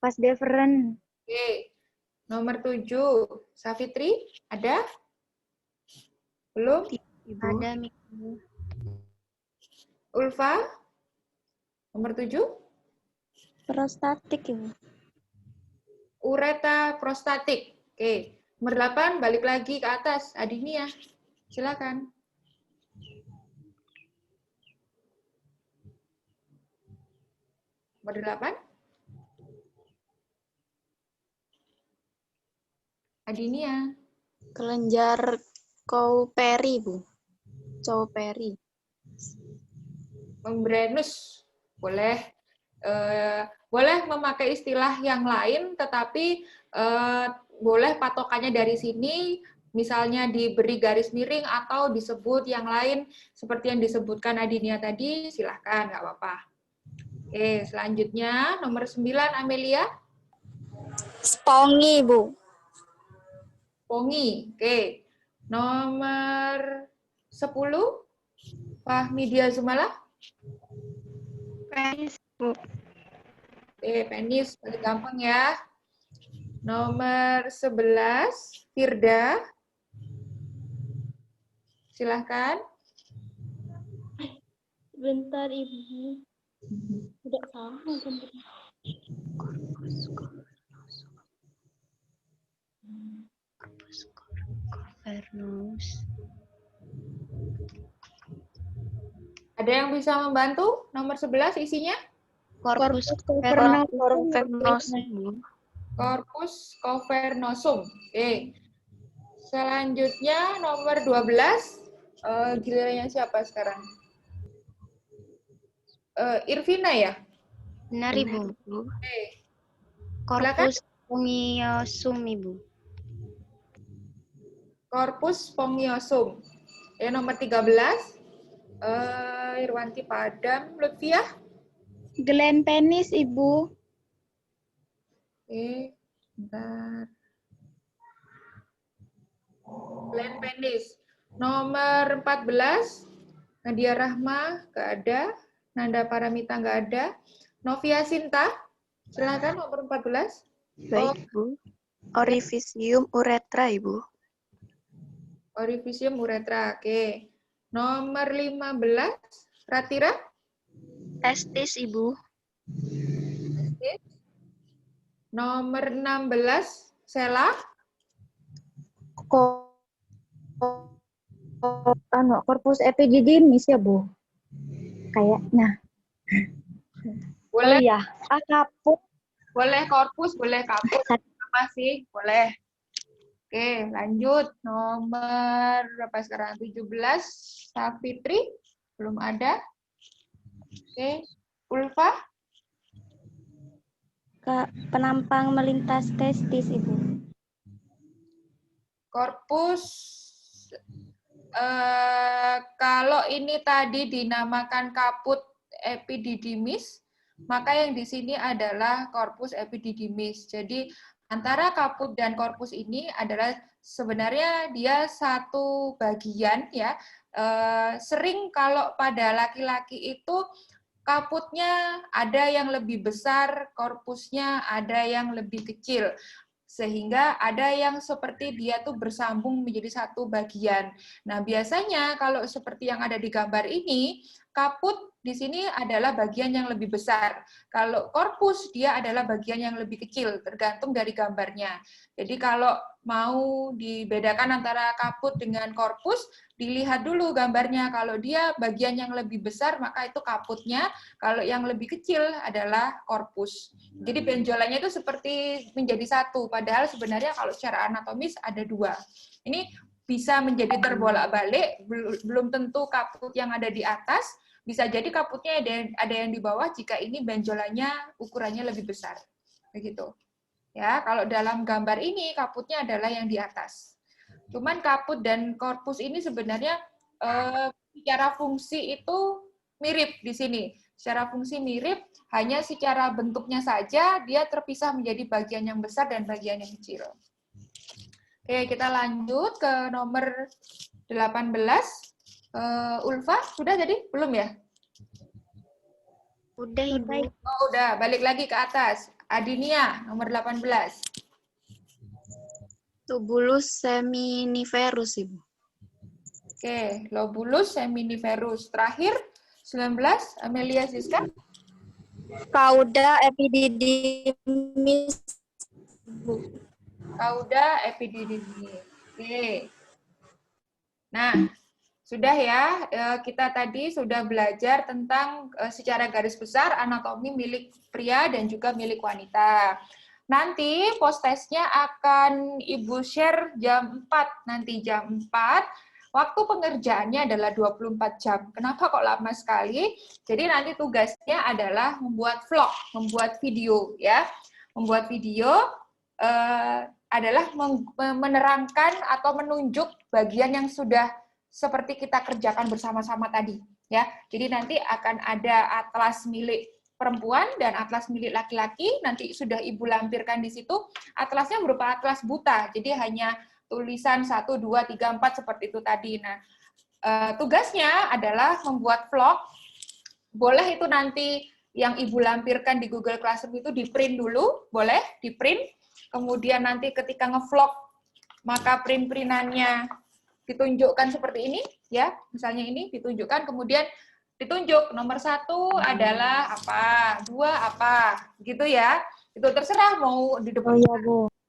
Vas deferens. Oke. Nomor 7. Safitri, ada? Belum? Ada, Ibu. Ulfa, nomor 7. Prostatik, Ibu. Ureta prostatik. Oke. Nomor 8, balik lagi ke atas. Adinia, silakan. Nomor 8. Adinia. Kelenjar Cowperi, Bu. Cowperi. Membranus. Boleh. Boleh memakai istilah yang lain, tetapi boleh patokannya dari sini, misalnya diberi garis miring atau disebut yang lain, seperti yang disebutkan Adinia tadi, silahkan, nggak apa-apa. Oke, selanjutnya nomor 9, Amelia. Spongi, Bu. Pongi. Oke. Nomor 10, Fahmidia Zumala. Penis, Bu. Oke, penis, paling gampang ya. Nomor 11, Firda. Silahkan. Bentar, Ibu. Tidak sama, bentar. Cavernous. Ada yang bisa membantu? Nomor 11 isinya? Corpus cavernosum. Corpus cavernosum. Oke. Selanjutnya nomor 12. Gilirannya siapa sekarang? Irvina ya? Benar, Ibu. Oke. Corpus spongiosum, Ibu. Corpus spongiosum. Ya, nomor 13. Irwanti Padam. Lutfiah? Gland penis, Ibu. Oke. Bentar. Gland penis. Nomor 14. Nadia Rahma, nggak ada. Nanda Paramita, nggak ada. Novia Sinta, silakan nomor 14. Baik, Bu. Orificium uretra, Ibu. Orificium uretra, oke. Nomor 15, Ratira. Testis, Ibu. Nomor 16, Sela. Corpus epididymis ya, Bu. Kayaknya. Boleh, Oh iya, kaput. boleh korpus, boleh kaput. Apa sih? Boleh. Oke, lanjut. Nomor berapa sekarang? 17, Safitri. Belum ada. Oke, Ulfa. Penampang melintas testis, Ibu. Korpus, kalau ini tadi dinamakan kaput epididymis, maka yang di sini adalah korpus epididymis. Jadi antara kaput dan korpus ini adalah sebenarnya dia satu bagian ya. Sering kalau pada laki-laki itu kaputnya ada yang lebih besar, korpusnya ada yang lebih kecil. Sehingga ada yang seperti dia tuh bersambung menjadi satu bagian. Nah, biasanya kalau seperti yang ada di gambar ini, kaput di sini adalah bagian yang lebih besar. Kalau korpus, dia adalah bagian yang lebih kecil, tergantung dari gambarnya. Jadi kalau mau dibedakan antara kaput dengan korpus, dilihat dulu gambarnya. Kalau dia bagian yang lebih besar, maka itu kaputnya. Kalau yang lebih kecil adalah korpus. Jadi benjolannya itu seperti menjadi satu, padahal sebenarnya kalau secara anatomis ada dua. Ini bisa menjadi terbolak-balik, belum tentu kaput yang ada di atas, bisa jadi kaputnya ada yang di bawah jika ini benjolannya ukurannya lebih besar. Begitu. Ya, kalau dalam gambar ini kaputnya adalah yang di atas. Cuman kaput dan korpus ini sebenarnya secara fungsi itu mirip di sini. Secara fungsi mirip, hanya secara bentuknya saja dia terpisah menjadi bagian yang besar dan bagian yang kecil. Oke, kita lanjut ke nomor 18. Ulfa, sudah tadi? Belum ya? Udah, Ibu. Oh, udah. Balik lagi ke atas. Adinia, nomor 18. Tubulus seminiferus, Ibu. Oke, lobulus seminiferus. Terakhir, 19, Amelia Siska. Cauda epididymis, Bu. Cauda epididymis. Oke. Nah, sudah ya, kita tadi sudah belajar tentang secara garis besar anatomi milik pria dan juga milik wanita. Nanti post testnya akan Ibu share jam 4, nanti jam 4. Waktu pengerjaannya adalah 24 jam. Kenapa kok lama sekali? Jadi nanti tugasnya adalah membuat vlog, membuat video ya. Membuat video adalah menerangkan atau menunjuk bagian yang sudah seperti kita kerjakan bersama-sama tadi ya. Jadi nanti akan ada atlas milik perempuan dan atlas milik laki-laki, nanti sudah Ibu lampirkan di situ. Atlasnya berupa atlas buta, jadi hanya tulisan 1, 2, 3, 4 seperti itu tadi. Nah, tugasnya adalah membuat vlog. Boleh itu nanti yang Ibu lampirkan di Google Classroom itu di-print dulu, boleh di-print. Kemudian nanti ketika nge-vlog, maka print-printannya ditunjukkan seperti ini, ya. Misalnya ini ditunjukkan, kemudian ditunjuk nomor 1 adalah apa, 2 apa, gitu ya. Itu terserah mau di depan,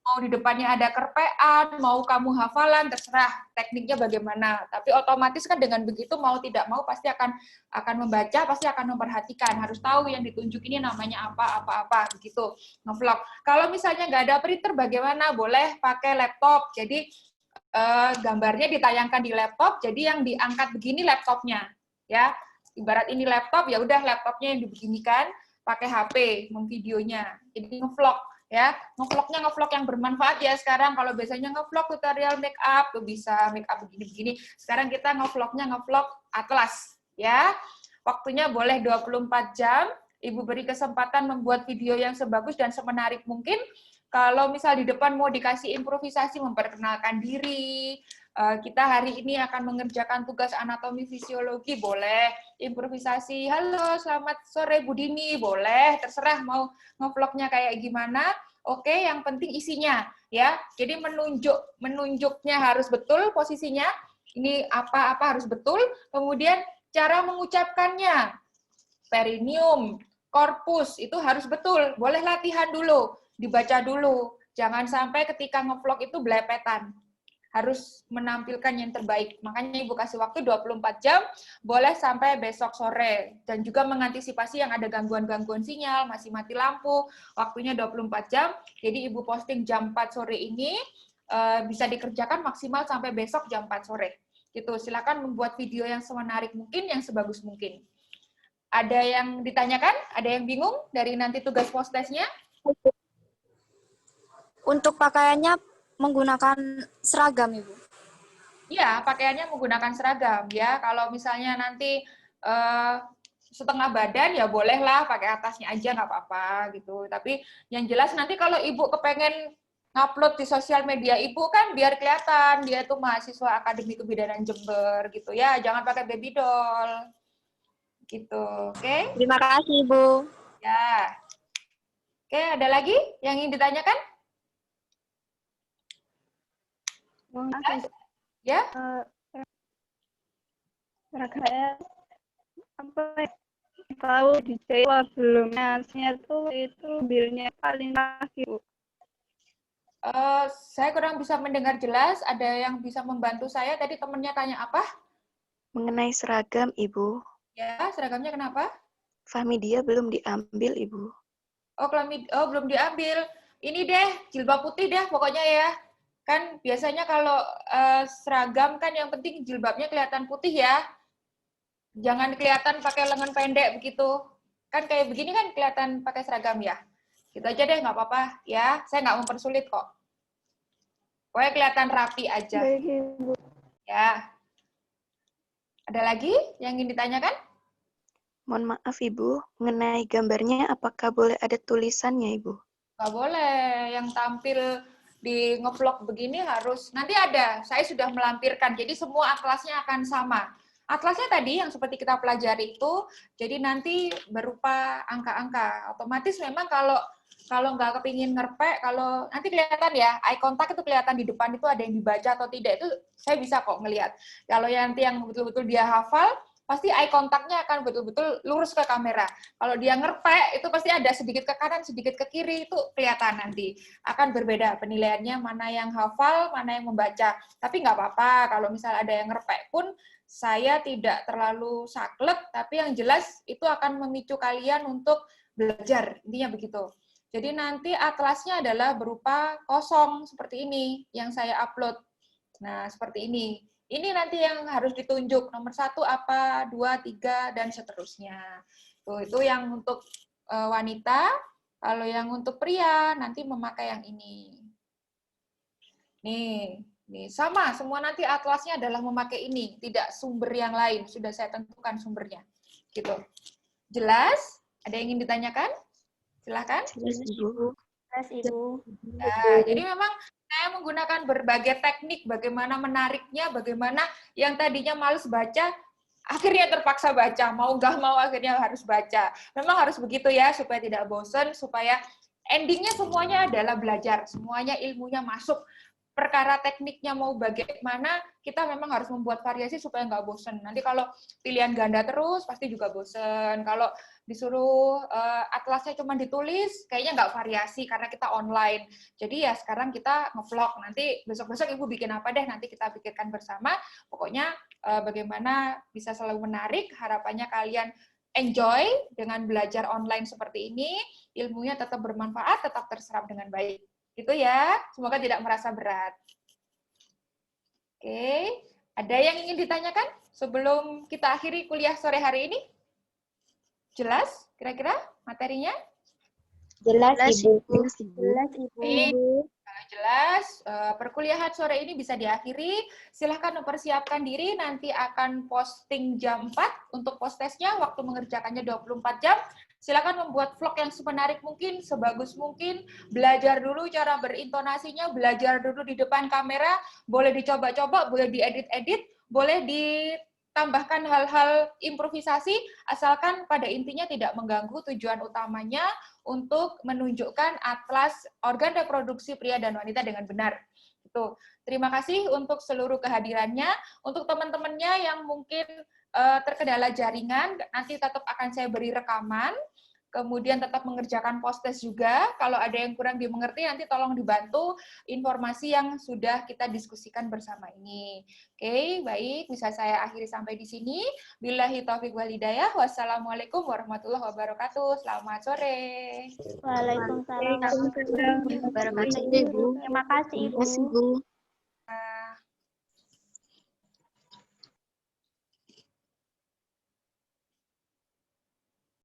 mau di depannya ada kerpean, mau kamu hafalan, terserah tekniknya bagaimana. Tapi otomatis kan dengan begitu mau tidak mau pasti akan membaca, pasti akan memperhatikan, harus tahu yang ditunjuk ini namanya apa, begitu. Nge-vlog. Kalau misalnya nggak ada printer, bagaimana? Boleh pakai laptop. Jadi gambarnya ditayangkan di laptop, jadi yang diangkat begini laptopnya, ya. Ibarat ini laptop, ya udah laptopnya yang dibeginikan, pakai HP, memvideonya. Jadi nge-vlog, ya. Nge-vlognya nge-vlog yang bermanfaat ya sekarang. Kalau biasanya nge-vlog tutorial make up, tuh bisa make up begini-begini. Sekarang kita nge-vlognya nge-vlog atlas, ya. Waktunya boleh 24 jam. Ibu beri kesempatan membuat video yang sebagus dan semenarik mungkin. Kalau misal di depan mau dikasih improvisasi, memperkenalkan diri, kita hari ini akan mengerjakan tugas anatomi fisiologi, boleh. Improvisasi, halo selamat sore Bu Dini, boleh. Terserah mau nge-vlognya kayak gimana. Oke, yang penting isinya, ya. Jadi menunjuknya harus betul posisinya. Ini apa-apa harus betul. Kemudian cara mengucapkannya, perineum, korpus, itu harus betul. Boleh latihan dulu, dibaca dulu. Jangan sampai ketika nge-vlog itu belepetan. Harus menampilkan yang terbaik. Makanya Ibu kasih waktu 24 jam, boleh sampai besok sore. Dan juga mengantisipasi yang ada gangguan-gangguan sinyal, masih mati lampu, waktunya 24 jam. Jadi Ibu posting jam 4 sore ini, bisa dikerjakan maksimal sampai besok jam 4 sore. Gitu. Silakan membuat video yang semenarik mungkin, yang sebagus mungkin. Ada yang ditanyakan? Ada yang bingung dari nanti tugas post testnya? Untuk pakaiannya menggunakan seragam, Ibu. Iya, pakaiannya menggunakan seragam ya. Kalau misalnya nanti setengah badan ya bolehlah pakai atasnya aja nggak apa-apa gitu. Tapi yang jelas nanti kalau Ibu kepengen ngupload di sosial media Ibu kan biar kelihatan dia tuh mahasiswa Akademi Kebidanan Jember gitu ya. Jangan pakai baby doll. Gitu. Oke? Terima kasih, Ibu. Ya. Oke, ada lagi yang ingin ditanyakan? Ya? Saya tahu di Jawa sebelumnya itu bilnya paling lagi, Bu. Saya kurang bisa mendengar jelas. Ada yang bisa membantu saya? Tadi temennya tanya apa? Mengenai seragam, Ibu. Ya, seragamnya kenapa? Fahmidia belum diambil, Ibu. Oh, belum diambil. Ini deh, jilbab putih deh pokoknya ya. Kan biasanya kalau seragam kan yang penting jilbabnya kelihatan putih ya. Jangan kelihatan pakai lengan pendek begitu. Kan kayak begini kan kelihatan pakai seragam ya. Gitu aja deh, nggak apa-apa ya. Saya nggak mempersulit kok. Pokoknya kelihatan rapi aja. Baik, Ibu. Ya. Ada lagi yang ingin ditanyakan? Mohon maaf, Ibu. Mengenai gambarnya, apakah boleh ada tulisannya, Ibu? Nggak boleh. Yang tampil di nge-vlog begini harus, nanti ada, saya sudah melampirkan, jadi semua atlasnya akan sama. Atlasnya tadi yang seperti kita pelajari itu, jadi nanti berupa angka-angka. Otomatis memang kalau nggak kepingin ngerpek, kalau nanti kelihatan ya, eye contact itu kelihatan di depan itu ada yang dibaca atau tidak, itu saya bisa kok ngelihat. Kalau nanti yang betul-betul dia hafal, pasti eye contact-nya akan betul-betul lurus ke kamera. Kalau dia ngerpek, itu pasti ada sedikit ke kanan, sedikit ke kiri, itu kelihatan nanti. Akan berbeda penilaiannya, mana yang hafal, mana yang membaca. Tapi nggak apa-apa, kalau misal ada yang ngerpek pun, saya tidak terlalu saklek, tapi yang jelas itu akan memicu kalian untuk belajar, intinya begitu. Jadi nanti atlasnya adalah berupa kosong, seperti ini, yang saya upload. Nah, seperti ini. Ini nanti yang harus ditunjuk, nomor 1 apa, 2, 3, dan seterusnya. Tuh, itu yang untuk wanita, kalau yang untuk pria nanti memakai yang ini. Nih, sama, semua nanti atlasnya adalah memakai ini, tidak sumber yang lain, sudah saya tentukan sumbernya. Gitu. Jelas? Ada yang ingin ditanyakan? Silahkan. Jelas, Ibu. Jelas, Ibu. Nah, jadi memang saya menggunakan berbagai teknik, bagaimana menariknya, bagaimana yang tadinya males baca, akhirnya terpaksa baca, mau nggak mau akhirnya harus baca. Memang harus begitu ya, supaya tidak bosan, supaya endingnya semuanya adalah belajar, semuanya ilmunya masuk. Perkara tekniknya mau bagaimana, kita memang harus membuat variasi supaya nggak bosan. Nanti kalau pilihan ganda terus, pasti juga bosan. Kalau disuruh atlasnya cuma ditulis, kayaknya nggak variasi karena kita online. Jadi ya sekarang kita nge-vlog, nanti besok-besok Ibu bikin apa deh, nanti kita pikirkan bersama. Pokoknya bagaimana bisa selalu menarik, harapannya kalian enjoy dengan belajar online seperti ini, ilmunya tetap bermanfaat, tetap terserap dengan baik. Gitu ya, semoga tidak merasa berat. Oke, ada yang ingin ditanyakan sebelum kita akhiri kuliah sore hari ini? Jelas kira-kira materinya? Jelas, Ibu. Jelas, Ibu. Kalau jelas, perkuliahan sore ini bisa diakhiri. Silahkan mempersiapkan diri, nanti akan posting jam 4 untuk post-testnya, waktu mengerjakannya 24 jam. Silakan membuat vlog yang semenarik mungkin, sebagus mungkin. Belajar dulu cara berintonasinya, belajar dulu di depan kamera, boleh dicoba-coba, boleh diedit-edit, boleh ditambahkan hal-hal improvisasi, asalkan pada intinya tidak mengganggu tujuan utamanya untuk menunjukkan atlas organ reproduksi pria dan wanita dengan benar. Itu. Terima kasih untuk seluruh kehadirannya. Untuk teman-temannya yang mungkin terkendala jaringan, nanti tetap akan saya beri rekaman, kemudian tetap mengerjakan post-test juga. Kalau ada yang kurang dimengerti, nanti tolong dibantu informasi yang sudah kita diskusikan bersama ini. Oke, baik, bisa saya akhiri sampai di sini. Billahi taufiq wal hidayah. Wassalamualaikum warahmatullahi wabarakatuh. Selamat sore. Waalaikumsalam. Terima kasih, Ibu. Terima kasih, Ibu. Ibu.